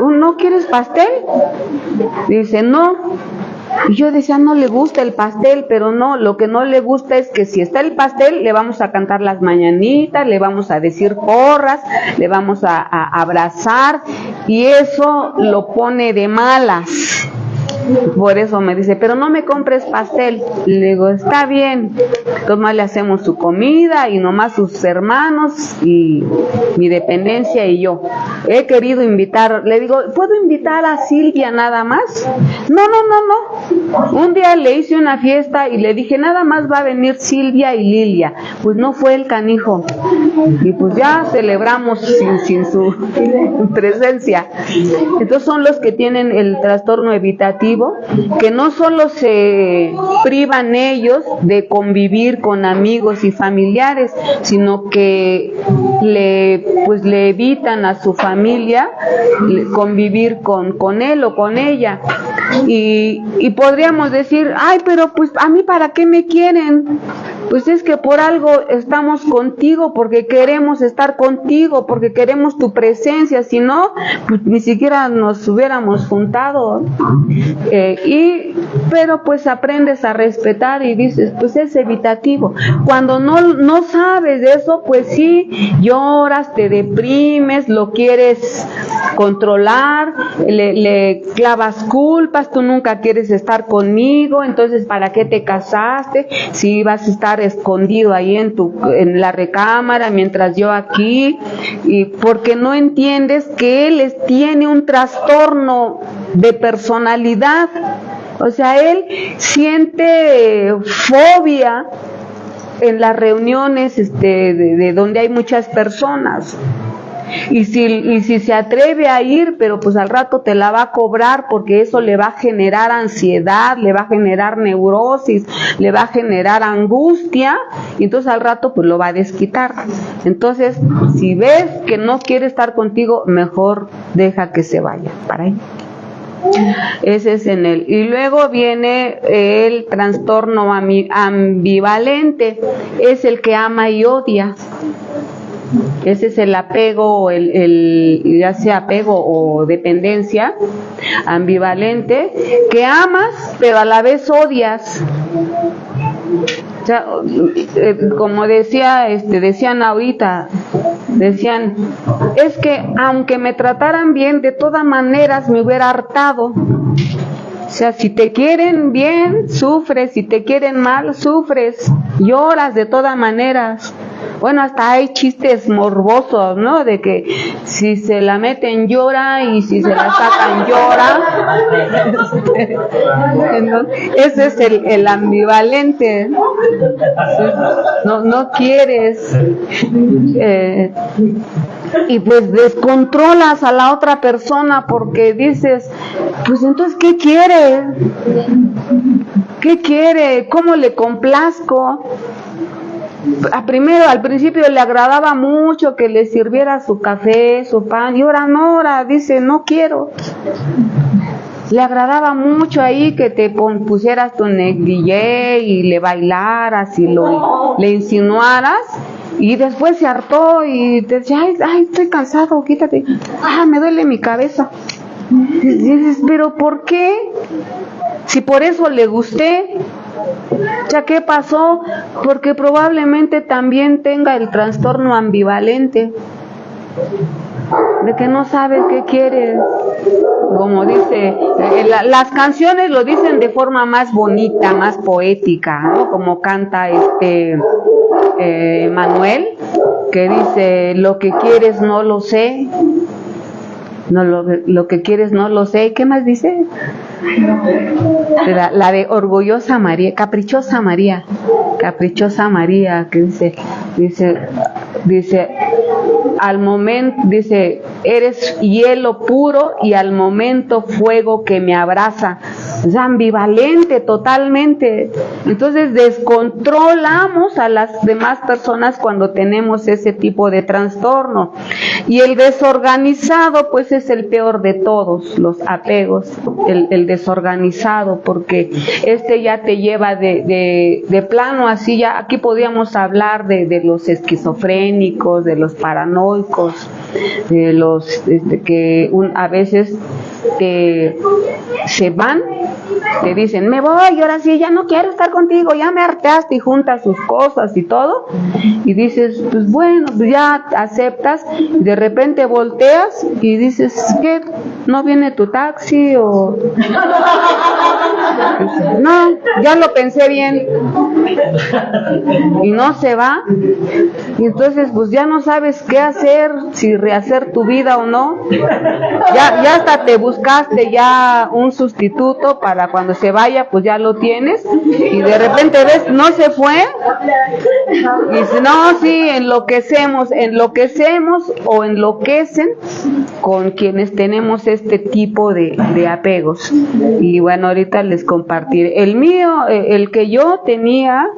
[SPEAKER 1] ¿no quieres pastel? Dice, no. Y yo decía, no le gusta el pastel, pero no, lo que no le gusta es que si está el pastel, le vamos a cantar las mañanitas, le vamos a decir porras, le vamos a abrazar, y eso lo pone de malas. Por eso me dice, pero no me compres pastel. Le digo, está bien. Entonces le hacemos su comida y nomás sus hermanos y mi dependencia y yo. He querido invitar, le digo, ¿puedo invitar a Silvia nada más? No. Un día le hice una fiesta y le dije, nada más va a venir Silvia y Lilia. Pues no fue el canijo. Y pues ya celebramos sin su presencia. Entonces son los que tienen el trastorno evitativo evitativo, que no solo se privan ellos de convivir con amigos y familiares, sino que le evitan a su familia convivir con él o con ella. Y podríamos decir, ay, pero pues a mí ¿para qué me quieren? Pues es que por algo estamos contigo, porque queremos estar contigo, porque queremos tu presencia, si no, pues ni siquiera nos hubiéramos juntado. Pero pues aprendes a respetar y dices, pues es evitativo. Cuando no sabes de eso, pues sí, lloras, te deprimes, lo quieres controlar, le clavas culpas, tú nunca quieres estar conmigo, entonces ¿para qué te casaste? Si vas a estar escondido ahí en la recámara mientras yo aquí, y porque no entiendes que él tiene un trastorno de personalidad. O sea, él siente fobia en las reuniones de donde hay muchas personas. Y si se atreve a ir, pero pues al rato te la va a cobrar, porque eso le va a generar ansiedad, le va a generar neurosis, le va a generar angustia, y entonces al rato pues lo va a desquitar. Entonces, si ves que no quiere estar contigo, mejor deja que se vaya para ahí. Ese es en él. Y luego viene el trastorno ambivalente, es el que ama y odia. Ese es el apego, ya sea apego o dependencia ambivalente, que amas pero a la vez odias. O sea, como decían ahorita, es que aunque me trataran bien, de todas maneras me hubiera hartado. O sea, si te quieren bien, sufres, si te quieren mal, sufres, lloras de todas maneras. Bueno, hasta hay chistes morbosos, ¿no? De que si se la meten llora y si se la sacan llora. Entonces, ese es el ambivalente. No quieres. Y pues descontrolas a la otra persona porque dices, pues entonces, ¿qué quiere? ¿Qué quiere? ¿Cómo le complazco? Al principio le agradaba mucho que le sirviera su café, su pan, y ahora dice, no quiero. Le agradaba mucho ahí que te pusieras tu negligé y le bailaras y le insinuaras, y después se hartó y te decía, ay, estoy cansado, quítate, me duele mi cabeza. Y dices, pero ¿por qué? Si por eso le gusté. Ya, ¿qué pasó? Porque probablemente también tenga el trastorno ambivalente, de que no sabe qué quiere. Como dice, las canciones lo dicen de forma más bonita, más poética, ¿no? Como canta Manuel, que dice, lo que quieres no lo sé. No, lo que quieres no lo sé. ¿Qué más dice? La de Orgullosa María, Caprichosa María, que dice al momento, dice, eres hielo puro y al momento fuego que me abraza. Es ambivalente totalmente. Entonces descontrolamos a las demás personas cuando tenemos ese tipo de trastorno. Y el desorganizado, pues es el peor de todos los apegos, el desorganizado, porque ya te lleva de plano así. Ya aquí podríamos hablar de los esquizofrénicos, de los paranoicos, de los que a veces se van, te dicen, me voy, y ahora sí, ya no quiero estar contigo, ya me hartaste, y juntas sus cosas y todo, y dices, pues bueno, pues ya aceptas, y de repente volteas y dices, ¿qué? ¿No viene tu taxi? No, ya lo pensé bien. Y no se va. Y entonces pues ya no sabes qué hacer, si rehacer tu vida o no. Ya hasta te buscaste ya un sustituto para cuando se vaya, pues ya lo tienes. Y de repente ves, no se fue. Y dice, no, sí, enloquecemos o enloquecen con quienes tenemos este tipo de apegos. Y bueno, ahorita les compartiré. El mío, el que yo tenía,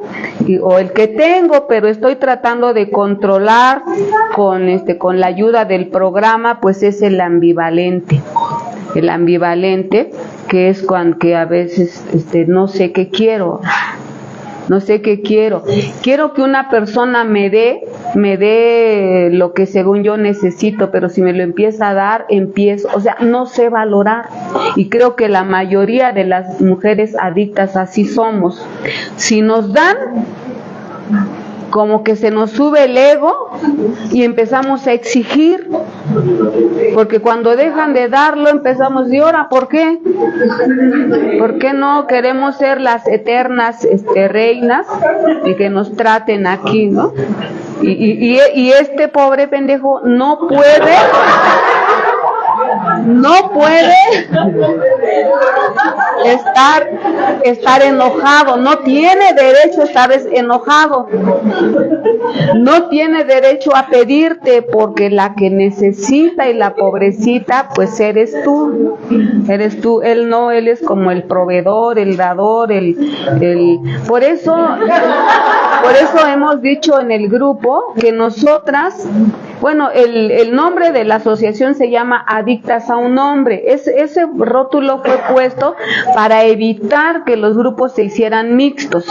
[SPEAKER 1] o el que tengo, pero estoy tratando de controlar con la ayuda del programa, pues es el ambivalente. El ambivalente, que es cuando que a veces no sé qué quiero. No sé qué quiero. Quiero que una persona me dé lo que según yo necesito, pero si me lo empieza a dar, no sé valorar. Y creo que la mayoría de las mujeres adictas así somos. Si nos dan, como que se nos sube el ego y empezamos a exigir, porque cuando dejan de darlo empezamos, ¿y ahora por qué? ¿Por qué no queremos ser las eternas reinas y que nos traten aquí, ¿no? Y este pobre pendejo no puede estar enojado, no tiene derecho a estar enojado, no tiene derecho a pedirte, porque la que necesita y la pobrecita pues eres tú, él no, él es como el proveedor, el dador, por eso hemos dicho en el grupo que nosotras, bueno, el nombre de la asociación se llama Adictas a un Hombre. Ese rótulo fue puesto para evitar que los grupos se hicieran mixtos.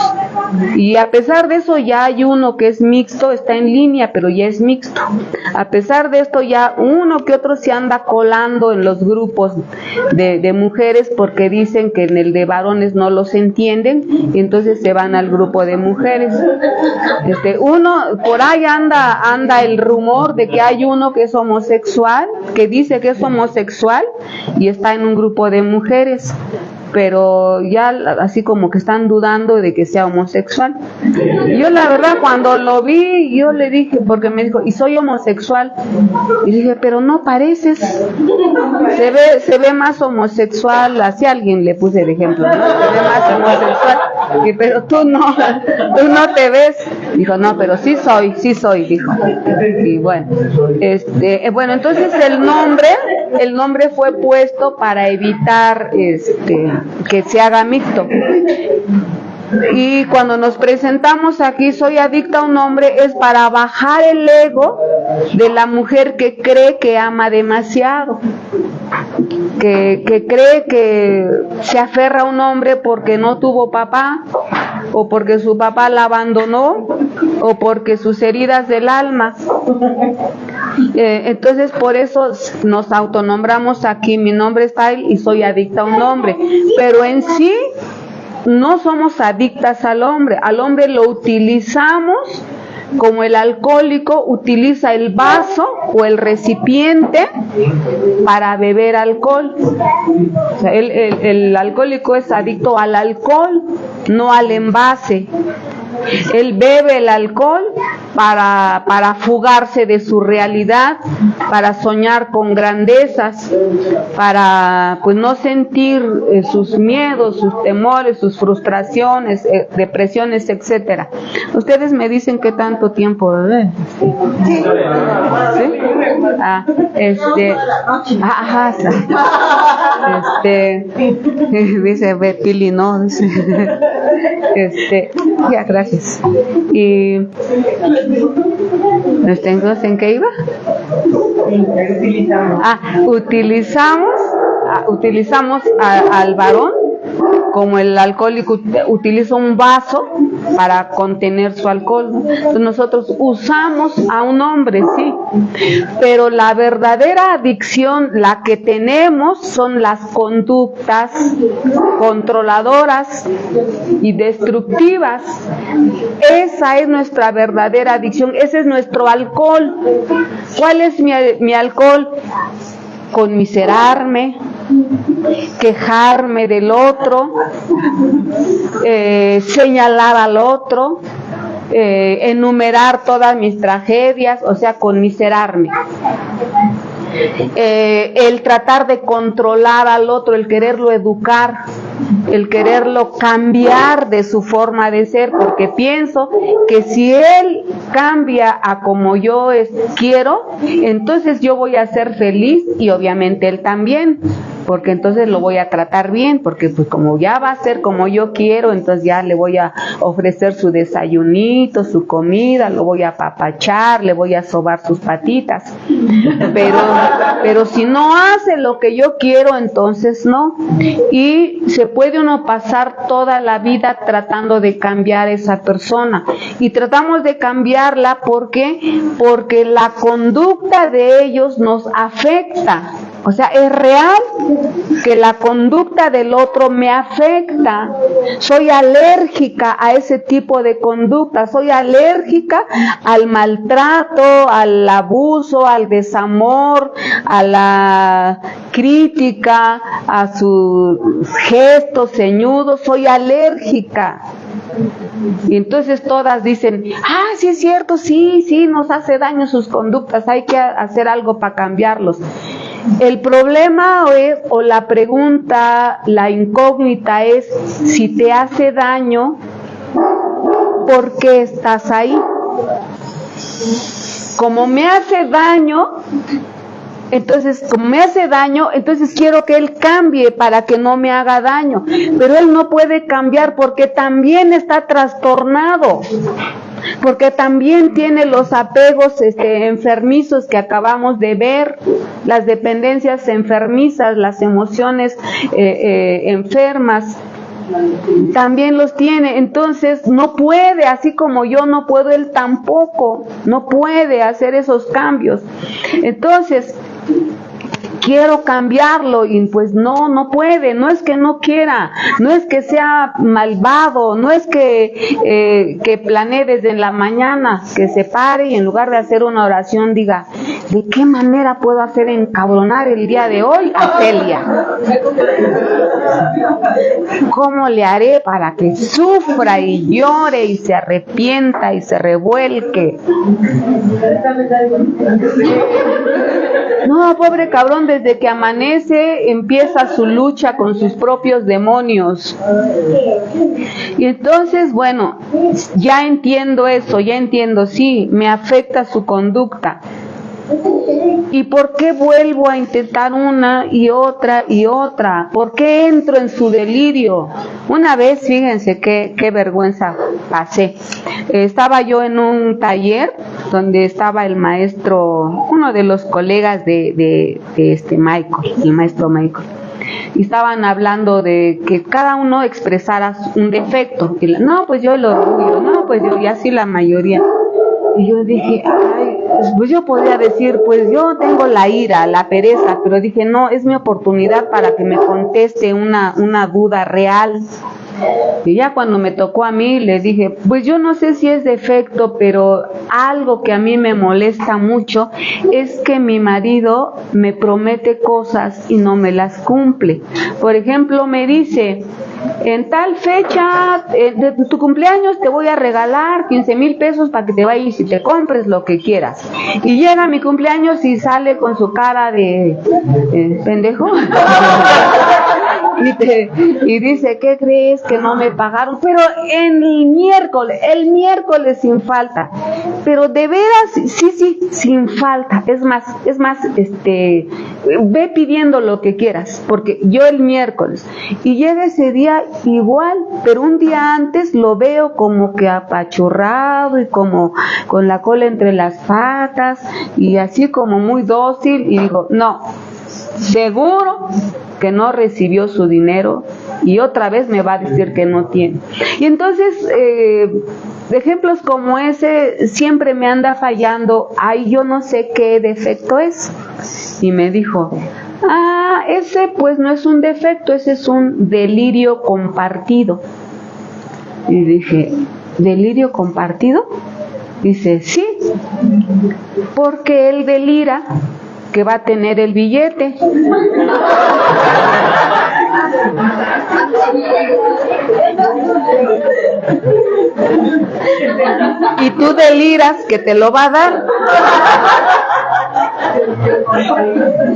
[SPEAKER 1] Y a pesar de eso ya hay uno que es mixto, está en línea, pero ya es mixto. A pesar de esto ya uno que otro se anda colando en los grupos de mujeres, porque dicen que en el de varones no los entienden, y entonces se van al grupo de mujeres. Por ahí anda el rumor de que hay uno que es homosexual, que dice que es homosexual y está en un grupo de mujeres, pero ya así como que están dudando de que sea homosexual. Yo la verdad cuando lo vi, yo le dije, porque me dijo, y soy homosexual, y dije, pero no pareces, se ve más homosexual, así a alguien le puse de ejemplo, ¿no? Se ve más homosexual, pero tú no te ves. Dijo, no, pero sí soy, dijo. Y bueno, entonces el nombre fue puesto para evitar que se haga mixto. Y cuando nos presentamos aquí, soy adicta a un hombre, es para bajar el ego de la mujer que cree que ama demasiado, que cree que se aferra a un hombre porque no tuvo papá, o porque su papá la abandonó, o porque sus heridas del alma. Entonces por eso nos autonombramos aquí, mi nombre es Tail y soy adicta a un hombre, pero en sí no somos adictas al hombre lo utilizamos como el alcohólico utiliza el vaso o el recipiente para beber alcohol. O sea, el alcohólico es adicto al alcohol, no al envase. Él bebe el alcohol para fugarse de su realidad, para soñar con grandezas, para pues no sentir sus miedos, sus temores, sus frustraciones, depresiones, etcétera. Ustedes me dicen qué tanto tiempo bebé. ¿Sí? Dice Betty, no, ya, gracias. Y entonces, ¿en qué iba? Utilizamos al varón como el alcohólico utiliza un vaso para contener su alcohol, ¿no? Entonces nosotros usamos a un hombre, sí, pero la verdadera adicción, la que tenemos, son las conductas controladoras y destructivas. Esa es nuestra verdadera adicción, ese es nuestro alcohol. ¿Cuál es mi alcohol? Conmiserarme, quejarme del otro, señalar al otro, enumerar todas mis tragedias, o sea, conmiserarme. El tratar de controlar al otro, el quererlo educar, el quererlo cambiar de su forma de ser, porque pienso que si él cambia a como yo quiero, entonces yo voy a ser feliz y obviamente él también, porque entonces lo voy a tratar bien, porque pues como ya va a ser como yo quiero, entonces ya le voy a ofrecer su desayunito, su comida, lo voy a apapachar, le voy a sobar sus patitas, pero si no hace lo que yo quiero, entonces no. Y se puede uno pasar toda la vida tratando de cambiar a esa persona, y tratamos de cambiarla porque la conducta de ellos nos afecta. O sea, es real que la conducta del otro me afecta. Soy alérgica a ese tipo de conducta, soy alérgica al maltrato, al abuso, al desamor, a la crítica, a sus gestos ceñudos, soy alérgica. Y entonces todas dicen, sí es cierto, sí, nos hace daño sus conductas, hay que hacer algo para cambiarlos. El problema o la pregunta, la incógnita es, si te hace daño, ¿por qué estás ahí? Como me hace daño, entonces quiero que él cambie para que no me haga daño, pero él no puede cambiar porque también está trastornado, porque también tiene los apegos enfermizos que acabamos de ver, las dependencias enfermizas, las emociones enfermas, también los tiene. Entonces no puede, así como yo no puedo, él tampoco, no puede hacer esos cambios. Entonces quiero cambiarlo y pues no puede, no es que no quiera, no es que sea malvado, no es que planee desde la mañana, que se pare y en lugar de hacer una oración diga, ¿de qué manera puedo hacer encabronar el día de hoy a Celia? ¿Cómo le haré para que sufra y llore y se arrepienta y se revuelque? No, pobre cabrón, desde que amanece empieza su lucha con sus propios demonios. Y entonces, bueno, ya entiendo eso, sí, me afecta su conducta. ¿Y por qué vuelvo a intentar una y otra y otra? ¿Por qué entro en su delirio? Una vez, fíjense qué vergüenza pasé. Estaba yo en un taller donde estaba el maestro, uno de los colegas de Michael, el maestro Michael. Y estaban hablando de que cada uno expresara un defecto. Y pues yo el orgullo, pues yo, y así la mayoría. Y yo dije, pues yo podría decir, pues yo tengo la ira, la pereza, pero dije, no, es mi oportunidad para que me conteste una duda real. Y ya cuando me tocó a mí, le dije, pues yo no sé si es defecto, pero algo que a mí me molesta mucho es que mi marido me promete cosas y no me las cumple. Por ejemplo, me dice, en tal fecha de tu cumpleaños te voy a regalar 15,000 pesos para que te vayas y te compres lo que quieras. Y llega mi cumpleaños y sale con su cara de pendejo y dice, ¿qué crees? Que no me pagaron, pero el miércoles sin falta, pero de veras, sí, sin falta, es más, ve pidiendo lo que quieras, porque yo el miércoles, y llega ese día igual, pero un día antes lo veo como que apachurrado y como con la cola entre las patas, y así como muy dócil, y digo, no, seguro que no recibió su dinero y otra vez me va a decir que no tiene. Y entonces ejemplos como ese siempre me anda fallando. Yo no sé qué defecto es. Y me dijo, ese pues no es un defecto, ese es un delirio compartido. Y dije, ¿delirio compartido? Dice, sí, porque él delira que va a tener el billete. y tú deliras que te lo va a dar.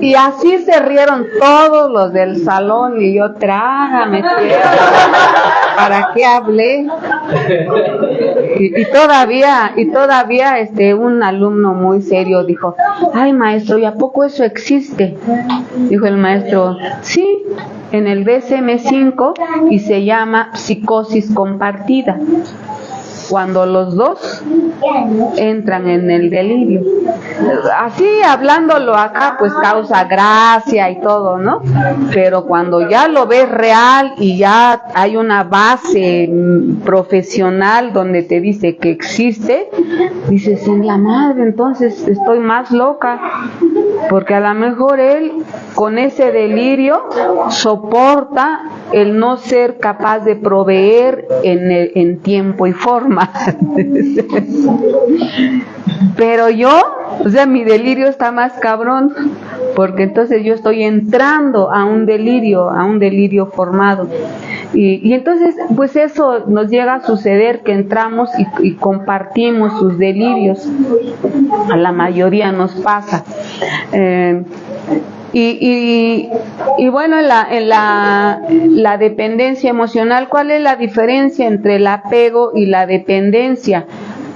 [SPEAKER 1] Y así se rieron todos los del salón y yo, trágame tierra, ¿para qué hablé? Y todavía un alumno muy serio dijo, ay maestro, ¿y a poco eso existe? Dijo el maestro, sí, en el DSM-5 y se llama psicosis compartida, cuando los dos entran en el delirio. Así hablándolo acá pues causa gracia y todo, ¿no? Pero cuando ya lo ves real y ya hay una base profesional donde te dice que existe, dices, en la madre, entonces estoy más loca, porque a lo mejor él con ese delirio soporta el no ser capaz de proveer en tiempo y forma. Pero yo, o sea, mi delirio está más cabrón, porque entonces yo estoy entrando a un delirio formado. Y entonces, pues eso nos llega a suceder, que entramos y compartimos sus delirios. A la mayoría nos pasa. Y bueno, en la dependencia emocional, ¿cuál es la diferencia entre el apego y la dependencia?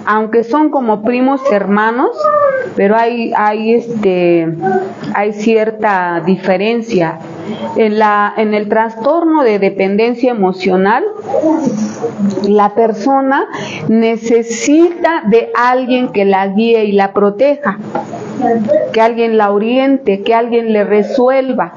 [SPEAKER 1] Aunque son como primos hermanos, pero hay cierta diferencia. En el trastorno de dependencia emocional, la persona necesita de alguien que la guíe y la proteja, que alguien la oriente, que alguien le resuelva.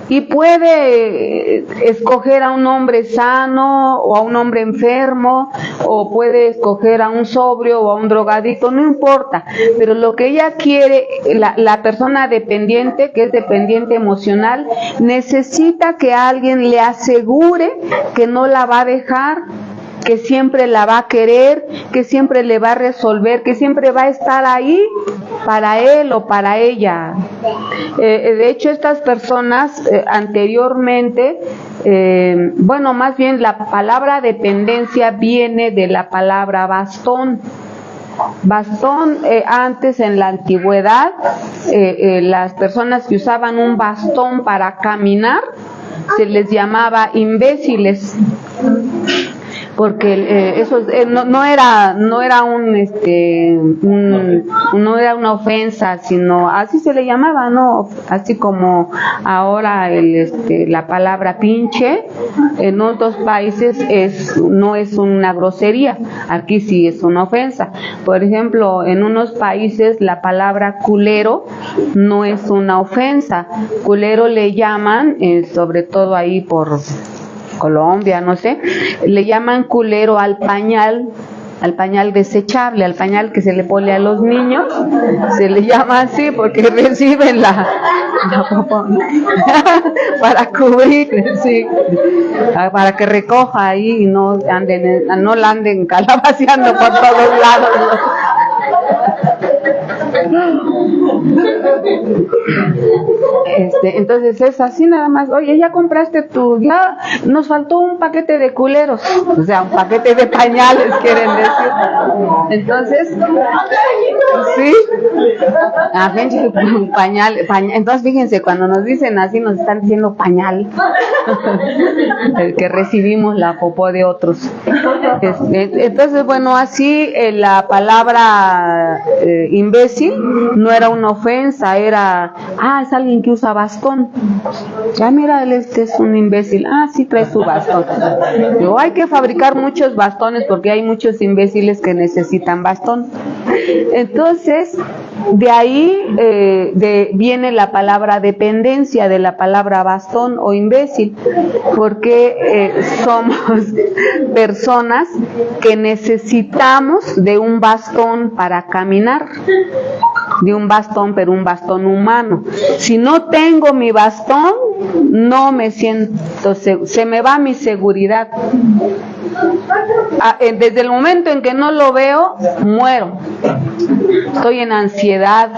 [SPEAKER 1] Y puede escoger a un hombre sano o a un hombre enfermo, o puede escoger a un sobrio o a un drogadicto, no importa, pero lo que ella quiere, la persona dependiente, que es dependiente emocional, necesita que alguien le asegure que no la va a dejar, que siempre la va a querer, que siempre le va a resolver, que siempre va a estar ahí para él o para ella. De hecho, estas personas anteriormente, más bien la palabra dependencia viene de la palabra bastón. Bastón, antes en la antigüedad, las personas que usaban un bastón para caminar se les llamaba imbéciles, porque eso no era una ofensa, sino así se le llamaba, no, así como ahora la palabra pinche en otros países no es una grosería, aquí sí es una ofensa. Por ejemplo, en unos países la palabra culero no es una ofensa, culero le llaman, sobre todo ahí por Colombia, no sé, le llaman culero al pañal desechable, al pañal que se le pone a los niños, se le llama así porque reciben la para cubrir, sí, para que recoja ahí y no la anden calabaceando por todos lados. Entonces es así nada más. Oye, ya compraste ya nos faltó un paquete de culeros, o sea, un paquete de pañales quieren decir. Entonces, sí, pañal. Entonces fíjense, cuando nos dicen así nos están diciendo pañal, el que recibimos la popó de otros. Entonces, bueno, así la palabra imbécil no era una ofensa, era, es alguien que usa bastón. Ya mira, él es un imbécil. Sí trae su bastón. Digo, hay que fabricar muchos bastones porque hay muchos imbéciles que necesitan bastón. Entonces, de ahí viene la palabra dependencia, de la palabra bastón o imbécil, porque somos personas que necesitamos de un bastón para caminar, de un bastón, pero un bastón humano. Si no tengo mi bastón, no me siento seguro, se me va mi seguridad. Desde el momento en que no lo veo, muero. Estoy en ansiedad.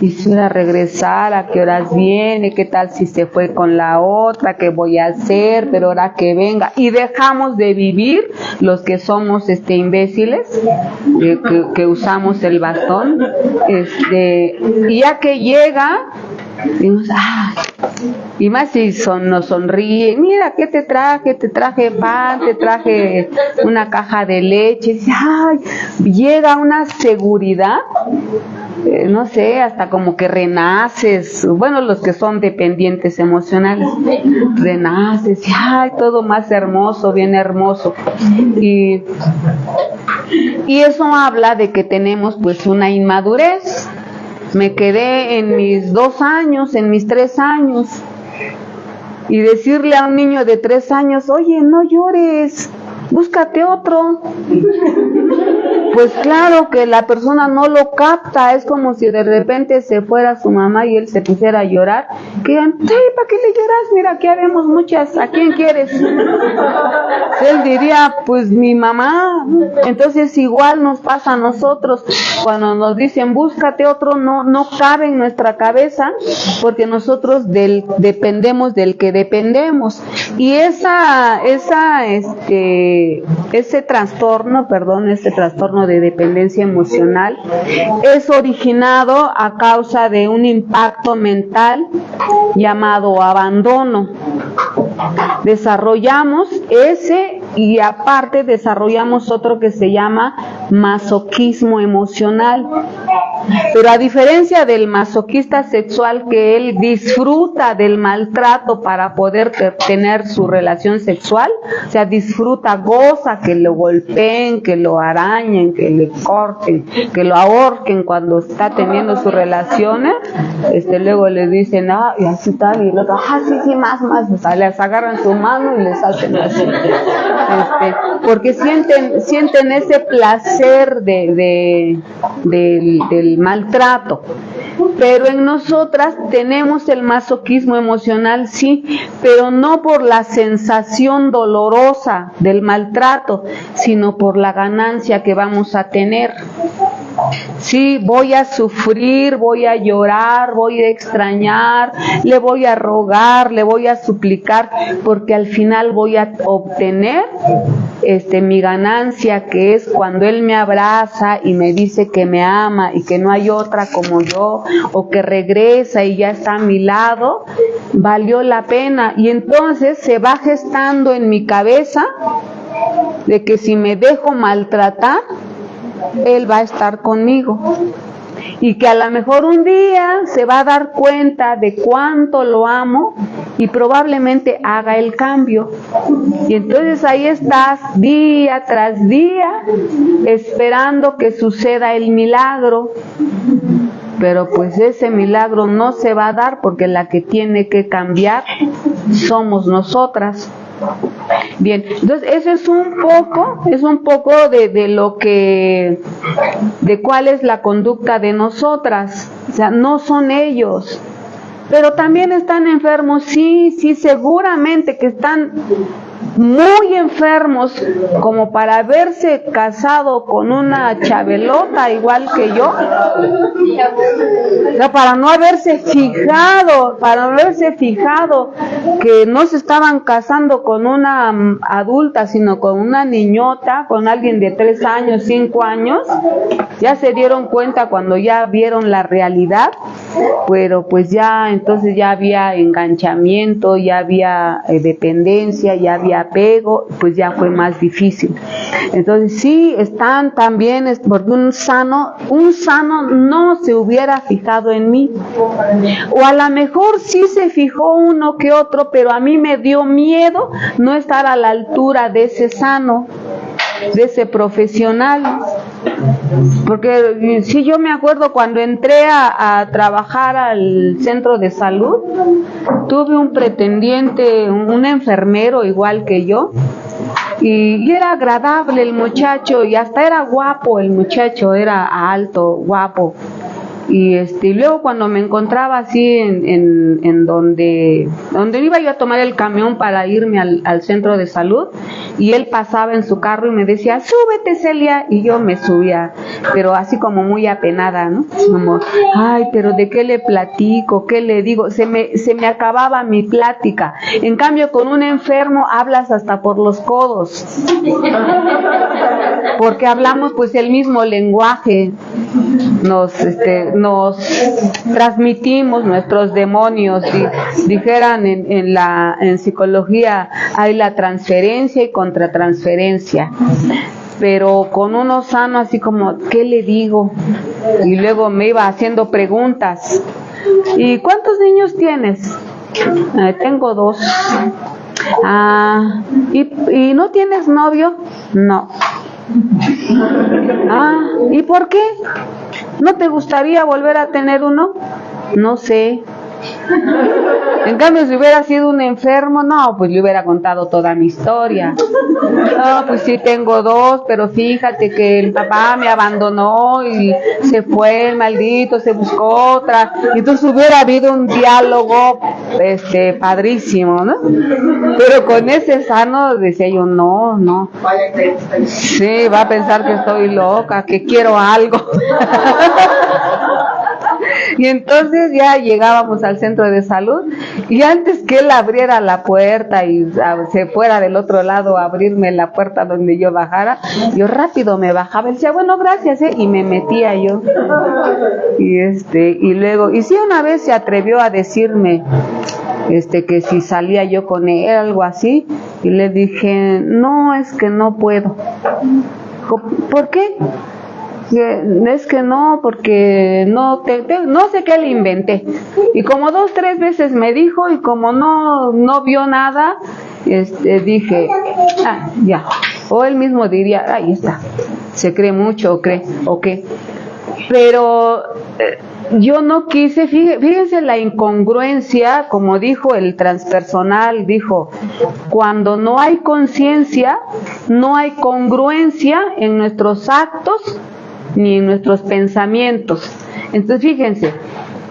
[SPEAKER 1] quisiera regresar, a qué horas viene, qué tal si se fue con la otra, qué voy a hacer, pero ahora que venga. Y dejamos de vivir los que somos imbéciles, que usamos el bastón, y ya que llega, y más si nos sonríe, mira, ¿qué te traje? Te traje pan, te traje una caja de leche. Llega una seguridad, no sé, hasta como que renaces. Bueno, los que son dependientes emocionales, renaces, todo más hermoso, bien hermoso. Y eso habla de que tenemos pues una inmadurez. Me quedé en mis 2 años, en mis 3 años, y decirle a un niño de 3 años, oye, no llores, búscate otro. Pues claro que la persona no lo capta, es como si de repente se fuera su mamá y él se pusiera a llorar, que digan, ¿para qué le lloras? Mira, aquí habemos muchas, ¿a quién quieres? Él diría, pues mi mamá. Entonces igual nos pasa a nosotros, cuando nos dicen búscate otro, no cabe en nuestra cabeza, porque nosotros dependemos del que dependemos. Y ese trastorno de dependencia emocional es originado a causa de un impacto mental llamado abandono. Desarrollamos ese y aparte desarrollamos otro que se llama masoquismo emocional. Pero a diferencia del masoquista sexual, que él disfruta del maltrato para poder tener su relación sexual, o sea, disfruta, goza que lo golpeen, que lo arañen, que le corten, que lo ahorquen cuando está teniendo sus relaciones, luego le dicen, y así tal, y el otro, sí, más, o sea, les agarran su mano y les hacen así, porque sienten ese placer del maltrato. Pero en nosotras tenemos el masoquismo emocional, sí, pero no por la sensación dolorosa del maltrato, sino por la ganancia que vamos a tener. Sí, voy a sufrir, voy a llorar, voy a extrañar, le voy a rogar, le voy a suplicar, porque al final voy a obtener mi ganancia, que es cuando él me abraza y me dice que me ama y que no hay otra como yo, o que regresa y ya está a mi lado, valió la pena. Y entonces se va gestando en mi cabeza de que si me dejo maltratar, él va a estar conmigo, y que a lo mejor un día se va a dar cuenta de cuánto lo amo y probablemente haga el cambio. Y entonces ahí estás día tras día esperando que suceda el milagro, pero pues ese milagro no se va a dar, porque la que tiene que cambiar somos nosotras. Bien, entonces eso es un poco de lo que, de cuál es la conducta de nosotras. O sea, no son ellos, pero también están enfermos, sí, seguramente que están muy enfermos como para haberse casado con una chabelota igual que yo, o sea, para no haberse fijado que no se estaban casando con una adulta, sino con una niñota, con alguien de 3 años, 5 años. Ya se dieron cuenta cuando ya vieron la realidad, pero pues ya entonces ya había enganchamiento, ya había dependencia, ya había apego, pues ya fue más difícil. Entonces sí, están también, porque un sano no se hubiera fijado en mí, o a lo mejor sí se fijó uno que otro, pero a mí me dio miedo no estar a la altura de ese sano, de ese profesional. Porque sí, yo me acuerdo cuando entré a trabajar al centro de salud, tuve un pretendiente, un enfermero igual que yo, y era agradable el muchacho, y hasta era guapo el muchacho, era alto, guapo. Y luego cuando me encontraba así en donde iba yo a tomar el camión para irme al centro de salud, y él pasaba en su carro y me decía, súbete, Celia, y yo me subía, pero así como muy apenada, ¿no? Como, ay, pero ¿de qué le platico? ¿Qué le digo? Se me acababa mi plática. En cambio, con un enfermo hablas hasta por los codos, porque hablamos pues el mismo lenguaje, nos transmitimos nuestros demonios. Dijeran en psicología, hay la transferencia y contratransferencia, pero con uno sano así como, ¿qué le digo? Y luego me iba haciendo preguntas. ¿Y cuántos niños tienes? Tengo 2. ¿Y no tienes novio? No. ¿Y por qué? ¿No te gustaría volver a tener uno? No sé. En cambio, si hubiera sido un enfermo, no, pues le hubiera contado toda mi historia. No, pues sí tengo 2, pero fíjate que el papá me abandonó y se fue, el maldito, se buscó otra. Y entonces hubiera habido un diálogo, padrísimo, ¿no? Pero con ese sano decía yo, no. Sí, va a pensar que estoy loca, que quiero algo. Y entonces ya llegábamos al centro de salud, y antes que él abriera la puerta y se fuera del otro lado a abrirme la puerta donde yo bajara, yo rápido me bajaba. Él decía, bueno, gracias, y me metía yo. Y luego, y sí, una vez se atrevió a decirme que si salía yo con él, algo así, y le dije, no, es que no puedo. ¿Por qué? Es que no, porque no sé qué le inventé. Y como 2, 3 veces me dijo, y como no vio nada, dije, ya. O él mismo diría, ahí está, se cree mucho o qué. Pero yo no quise, fíjense la incongruencia, como dijo el transpersonal, dijo, cuando no hay conciencia, no hay congruencia en nuestros actos ni en nuestros pensamientos. Entonces fíjense,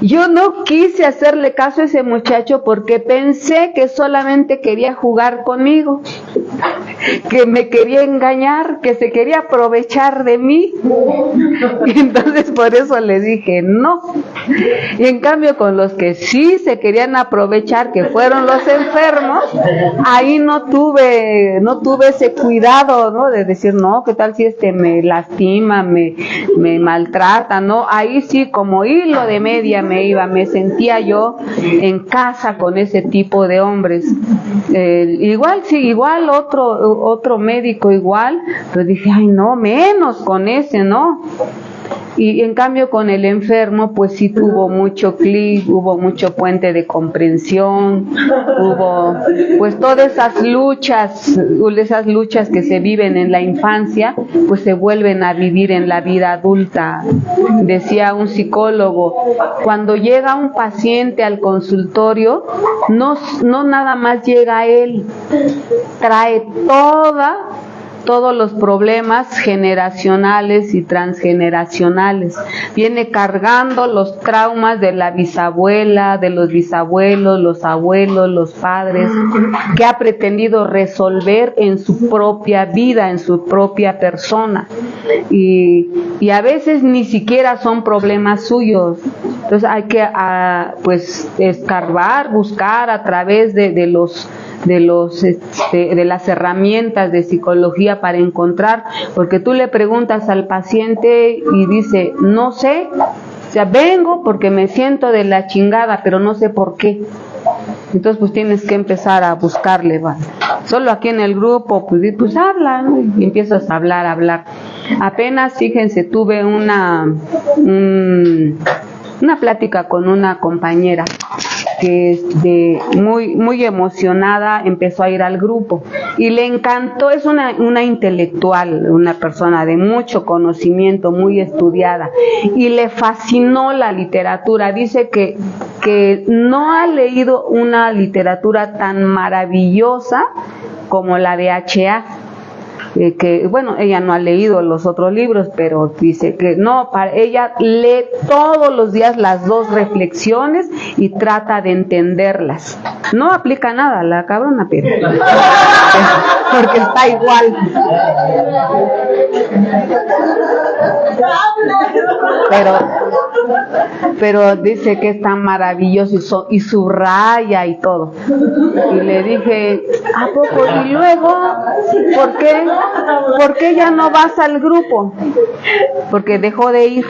[SPEAKER 1] yo no quise hacerle caso a ese muchacho porque pensé que solamente quería jugar conmigo, que me quería engañar, que se quería aprovechar de mí. Y entonces por eso le dije no. Y en cambio con los que sí se querían aprovechar, que fueron los enfermos, ahí no tuve ese cuidado, ¿no? De decir, no, ¿qué tal si me lastima, me maltrata? No, ahí sí, como hilo de media me sentía yo en casa con ese tipo de hombres. Igual otro médico igual, pero dije, ay no, menos con ese, ¿no? Y en cambio con el enfermo pues sí tuvo mucho clic, hubo mucho puente de comprensión, hubo pues todas esas luchas que se viven en la infancia, pues se vuelven a vivir en la vida adulta. Decía un psicólogo, cuando llega un paciente al consultorio, no nada más llega él, trae todos los problemas generacionales y transgeneracionales. Viene cargando los traumas de la bisabuela, de los bisabuelos, los abuelos, los padres, que ha pretendido resolver en su propia vida, en su propia persona. Y a veces ni siquiera son problemas suyos. Entonces hay que escarbar, buscar a través de las herramientas de psicología para encontrar, porque tú le preguntas al paciente y dice, no sé, o sea, vengo porque me siento de la chingada, pero no sé por qué. Entonces pues tienes que empezar a buscarle, ¿va? Solo aquí en el grupo pues habla, ¿no? Y empiezas a hablar. Apenas, fíjense, tuve una plática con una compañera que muy emocionada empezó a ir al grupo y le encantó. Es una intelectual, una persona de mucho conocimiento, muy estudiada, y le fascinó la literatura. Dice que no ha leído una literatura tan maravillosa como la de H.A. que bueno, ella no ha leído los otros libros, pero dice que no, ella lee todos los días las 2 reflexiones y trata de entenderlas. No aplica nada la cabrona, pero porque está igual. Pero dice que es tan maravilloso y subraya y todo. Y le dije, ¿a poco? Y luego, ¿por qué ya no vas al grupo? Porque dejó de ir.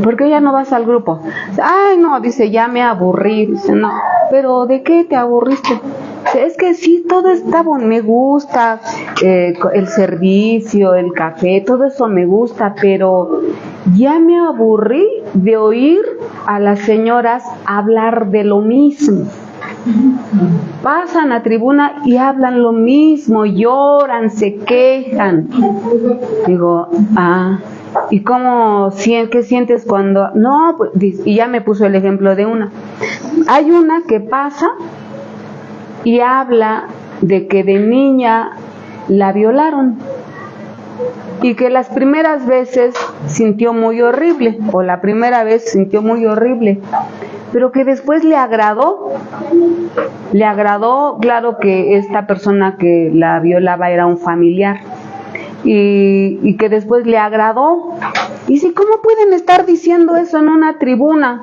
[SPEAKER 1] ¿Por qué ya no vas al grupo? Ay, no, dice, ya me aburrí. Dice, no, pero ¿de qué te aburriste? Dice, es que sí, todo está bueno, me gusta, el servicio, el café, todo eso me gusta, pero ya me aburrí de oír a las señoras hablar de lo mismo. Pasan a tribuna y hablan lo mismo, lloran, se quejan. Digo, ¿y qué sientes cuando? No, pues, y ya me puso el ejemplo de una. Hay una que pasa y habla de que de niña la violaron y que las primeras veces sintió muy horrible, o la primera vez sintió muy horrible, pero que después le agradó, claro que esta persona que la violaba era un familiar, y que después le agradó. Y sí, ¿cómo pueden estar diciendo eso en una tribuna?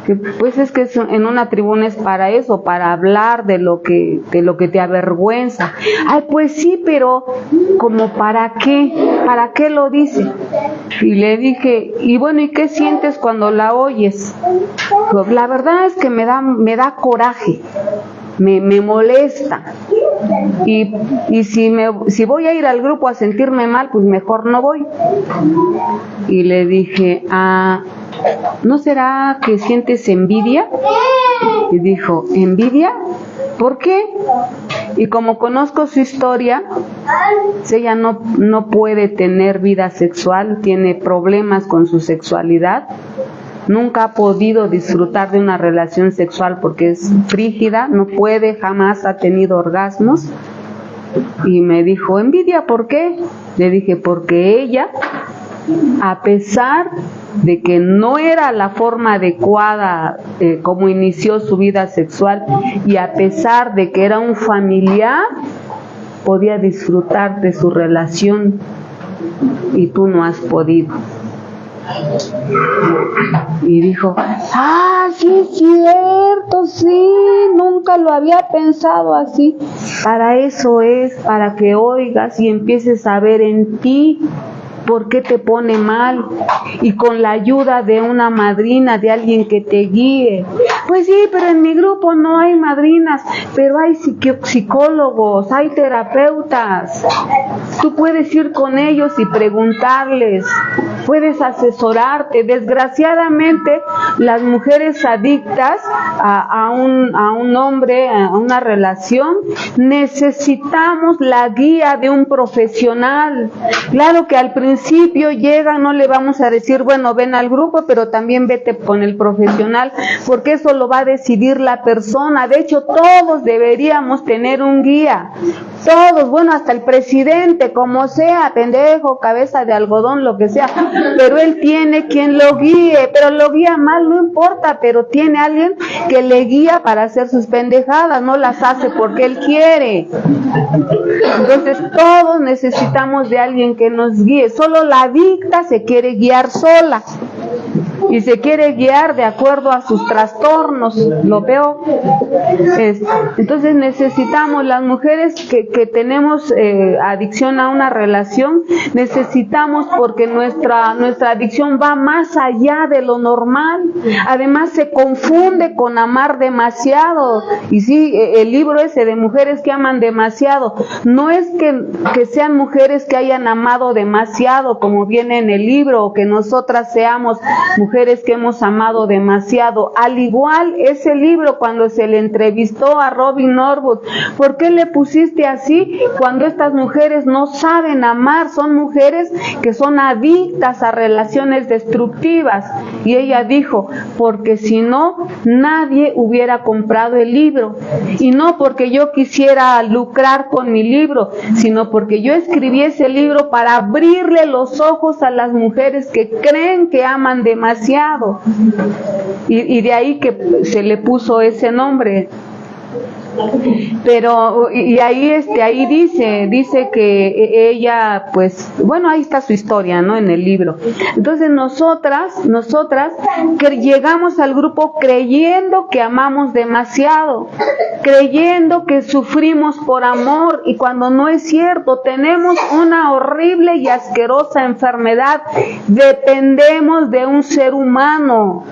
[SPEAKER 1] Que pues es que en una tribuna es para eso, para hablar de lo que te avergüenza. Ay, pues sí, pero ¿como para qué lo dice? Y le dije, y bueno, ¿y qué sientes cuando la oyes? Pues la verdad es que me da coraje, me molesta. Y si voy a ir al grupo a sentirme mal, pues mejor no voy. Y le dije, ¿no será que sientes envidia? Y dijo, ¿envidia? ¿Por qué? Y como conozco su historia, ella no puede tener vida sexual, tiene problemas con su sexualidad. Nunca ha podido disfrutar de una relación sexual porque es frígida, no puede, jamás ha tenido orgasmos. Y me dijo, ¿envidia por qué? Le dije, porque ella, a pesar de que no era la forma adecuada como inició su vida sexual, y a pesar de que era un familiar, podía disfrutar de su relación y tú no has podido. Y dijo, sí es cierto, sí, nunca lo había pensado así. Para eso es, para que oigas y empieces a ver en ti por qué te pone mal, y con la ayuda de una madrina, de alguien que te guíe. Pues sí, pero en mi grupo no hay madrinas, pero hay psicólogos, hay terapeutas. Tú puedes ir con ellos y preguntarles, puedes asesorarte. Desgraciadamente, las mujeres adictas a un hombre, a una relación, necesitamos la guía de un profesional. Claro que al principio llega, no le vamos a decir, bueno, ven al grupo, pero también vete con el profesional, porque eso lo va a decidir la persona. De hecho, todos deberíamos tener un guía, todos, bueno, hasta el presidente, como sea, pendejo, cabeza de algodón, lo que sea, pero él tiene quien lo guíe, pero lo guía mal, no importa, pero tiene alguien que le guía para hacer sus pendejadas, no las hace porque él quiere. Entonces todos necesitamos de alguien que nos guíe. Solo la adicta se quiere guiar sola y se quiere guiar de acuerdo a sus trastornos, lo peor. Entonces necesitamos, las mujeres que tenemos adicción a una relación, necesitamos, porque nuestra adicción va más allá de lo normal. Además se confunde con amar demasiado. Y sí, el libro ese de mujeres que aman demasiado, no es que sean mujeres que hayan amado demasiado, como viene en el libro, o que nosotras seamos mujeres mujeres que hemos amado demasiado. Al igual ese libro, cuando se le entrevistó a Robin Norwood, ¿por qué le pusiste así cuando estas mujeres no saben amar? Son mujeres que son adictas a relaciones destructivas. Y ella dijo, porque si no, nadie hubiera comprado el libro. Y no porque yo quisiera lucrar con mi libro, sino porque yo escribí ese libro para abrirle los ojos a las mujeres que creen que aman demasiado. Y de ahí que se le puso ese nombre. Pero y ahí ahí dice que ella, pues bueno, ahí está su historia, ¿no?, en el libro. Entonces nosotras que llegamos al grupo creyendo que amamos demasiado, creyendo que sufrimos por amor, y cuando no es cierto, tenemos una horrible y asquerosa enfermedad, dependemos de un ser humano.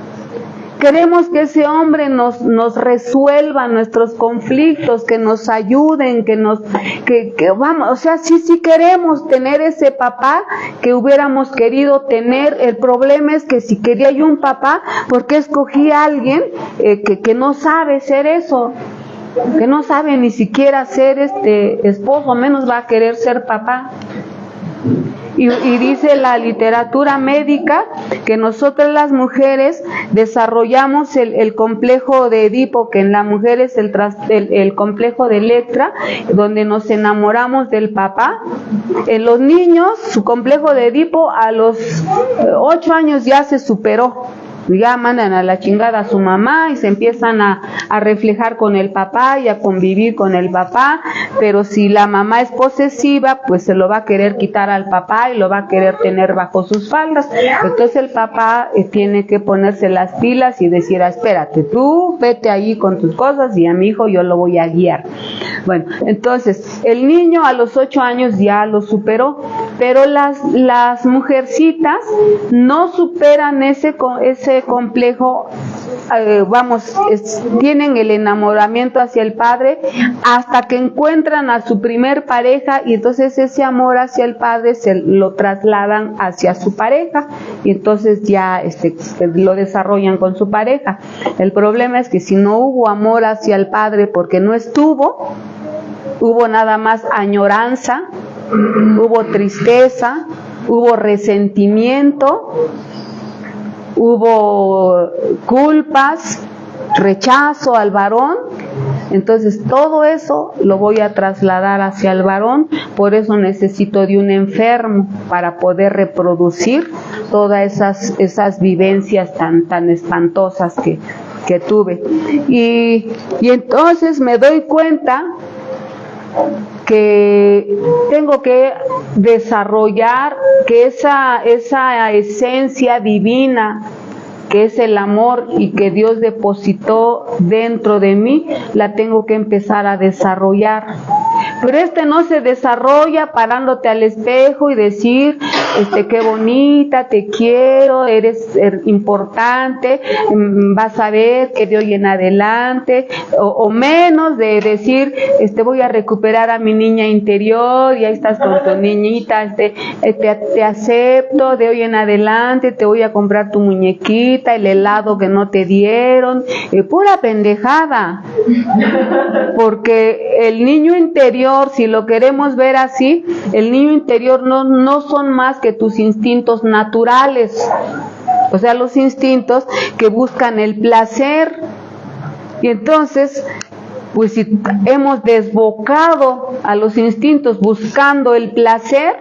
[SPEAKER 1] Queremos que ese hombre nos resuelva nuestros conflictos, que nos ayuden, que vamos, o sea, sí queremos tener ese papá que hubiéramos querido tener. El problema es que si quería yo un papá, ¿por qué escogí a alguien que no sabe ser eso? Que no sabe ni siquiera ser esposo, menos va a querer ser papá. Y dice la literatura médica que nosotras las mujeres desarrollamos el complejo de Edipo, que en la mujer es el complejo de Electra, donde nos enamoramos del papá. En los niños, su complejo de Edipo a los 8 años ya se superó. Ya mandan a la chingada a su mamá y se empiezan a reflejar con el papá y a convivir con el papá, pero si la mamá es posesiva, pues se lo va a querer quitar al papá y lo va a querer tener bajo sus faldas. Entonces el papá tiene que ponerse las pilas y decir, espérate, tú vete ahí con tus cosas y a mi hijo yo lo voy a guiar. Bueno, entonces el niño a los 8 años ya lo superó, pero las mujercitas no superan ese complejo, tienen el enamoramiento hacia el padre hasta que encuentran a su primer pareja, y entonces ese amor hacia el padre se lo trasladan hacia su pareja, y entonces ya lo desarrollan con su pareja. El problema es que si no hubo amor hacia el padre porque no hubo nada más añoranza, hubo tristeza, hubo resentimiento, hubo culpas, rechazo al varón. Entonces todo eso lo voy a trasladar hacia el varón. Por eso necesito de un enfermo para poder reproducir todas esas vivencias tan espantosas que tuve. Y entonces me doy cuenta que tengo que desarrollar que esa esencia divina que es el amor y que Dios depositó dentro de mí, la tengo que empezar a desarrollar. Pero no se desarrolla parándote al espejo y decir, qué bonita, te quiero, eres importante, vas a ver que de hoy en adelante, o menos de decir, voy a recuperar a mi niña interior, y ahí estás con tu niñita, te acepto, de hoy en adelante te voy a comprar tu muñequita, el helado que no te dieron, pura pendejada, porque el niño interior, si lo queremos ver así, el niño interior no son más que tus instintos naturales, o sea, los instintos que buscan el placer. Y entonces, pues si hemos desbocado a los instintos buscando el placer,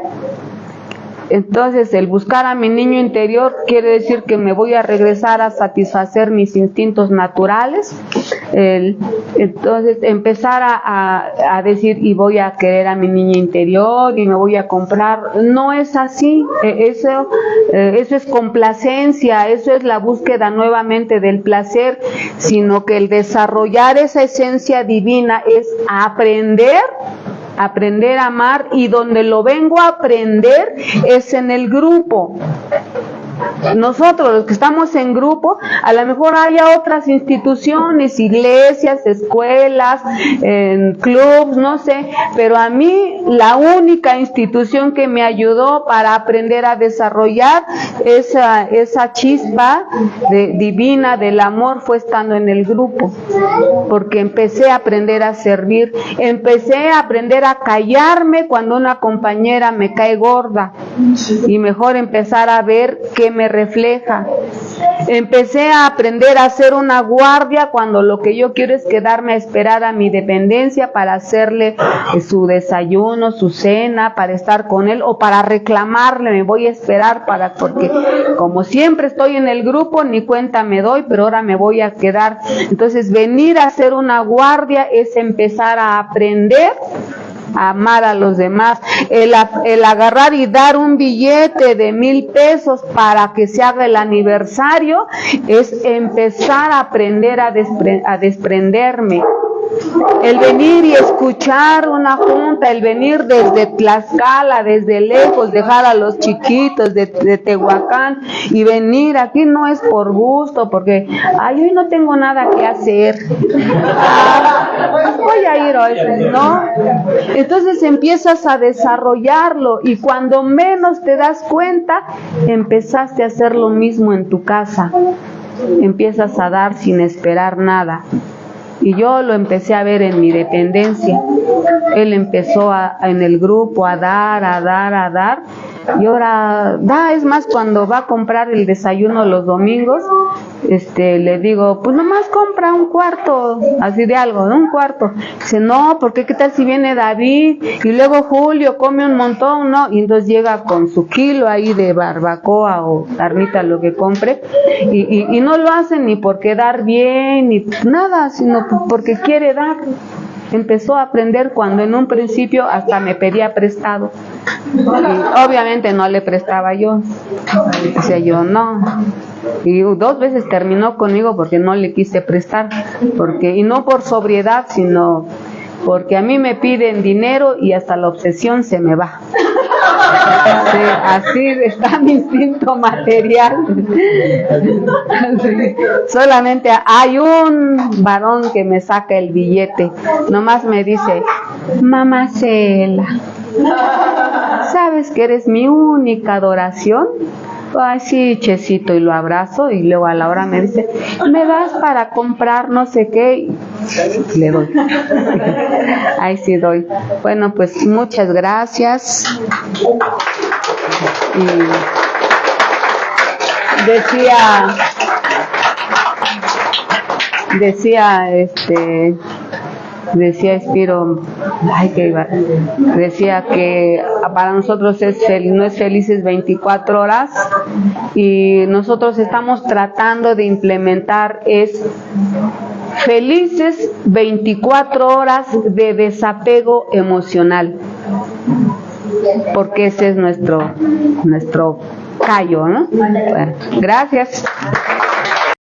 [SPEAKER 1] entonces el buscar a mi niño interior quiere decir que me voy a regresar a satisfacer mis instintos naturales. Entonces empezar a decir, y voy a querer a mi niña interior y me voy a comprar, no es así. Eso es complacencia, eso es la búsqueda nuevamente del placer, sino que el desarrollar esa esencia divina es aprender a amar, y donde lo vengo a aprender es en el grupo. nosotros los que estamos en grupo, a lo mejor haya otras instituciones, iglesias, escuelas, clubs, no sé, pero a mí la única institución que me ayudó para aprender a desarrollar esa chispa divina del amor fue estando en el grupo, porque empecé a aprender a servir, empecé a aprender a callarme cuando una compañera me cae gorda y mejor empezar a ver qué me refleja. Empecé a aprender a hacer una guardia cuando lo que yo quiero es quedarme a esperar a mi dependencia para hacerle su desayuno, su cena, para estar con él o para reclamarle, me voy a esperar porque como siempre estoy en el grupo, ni cuenta me doy, pero ahora me voy a quedar. Entonces venir a hacer una guardia es empezar a aprender a amar a los demás. El agarrar y dar un billete de 1,000 pesos para que se haga el aniversario es empezar a aprender a desprenderme. El venir y escuchar una junta, el venir desde Tlaxcala, desde lejos, dejar a los chiquitos de Tehuacán y venir aquí no es por gusto, porque hoy no tengo nada que hacer, voy a ir hoy, ¿no? Entonces empiezas a desarrollarlo y cuando menos te das cuenta, empezaste a hacer lo mismo en tu casa, empiezas a dar sin esperar nada. Y yo lo empecé a ver en mi dependencia. Él empezó en el grupo a dar, y ahora es más, cuando va a comprar el desayuno los domingos, le digo, pues nomás compra un cuarto, así de algo, ¿no? Un cuarto. Dice, no, porque qué tal si viene David, y luego Julio come un montón, ¿no? Y entonces llega con su kilo ahí de barbacoa o carnita, lo que compre, y no lo hace ni por quedar bien, ni nada, sino porque quiere dar. Empezó a aprender cuando en un principio hasta me pedía prestado. Y obviamente no le prestaba yo. Decía yo, no. Y 2 veces terminó conmigo porque no le quise prestar. Y no por sobriedad, sino porque a mí me piden dinero y hasta la obsesión se me va. Sí, así está mi instinto material. Sí, solamente hay un varón que me saca el billete, nomás me dice, mamacela, ¿sabes que eres mi única adoración? Ay, sí, checito, y lo abrazo, y luego a la hora me dice, ¿me das para comprar no sé qué? Y le doy. Ahí sí doy. Bueno, pues muchas gracias. Y decía Espiro, decía que para nosotros no es felices 24 horas y nosotros estamos tratando de implementar felices 24 horas de desapego emocional, porque ese es nuestro callo, ¿no? Bueno, gracias.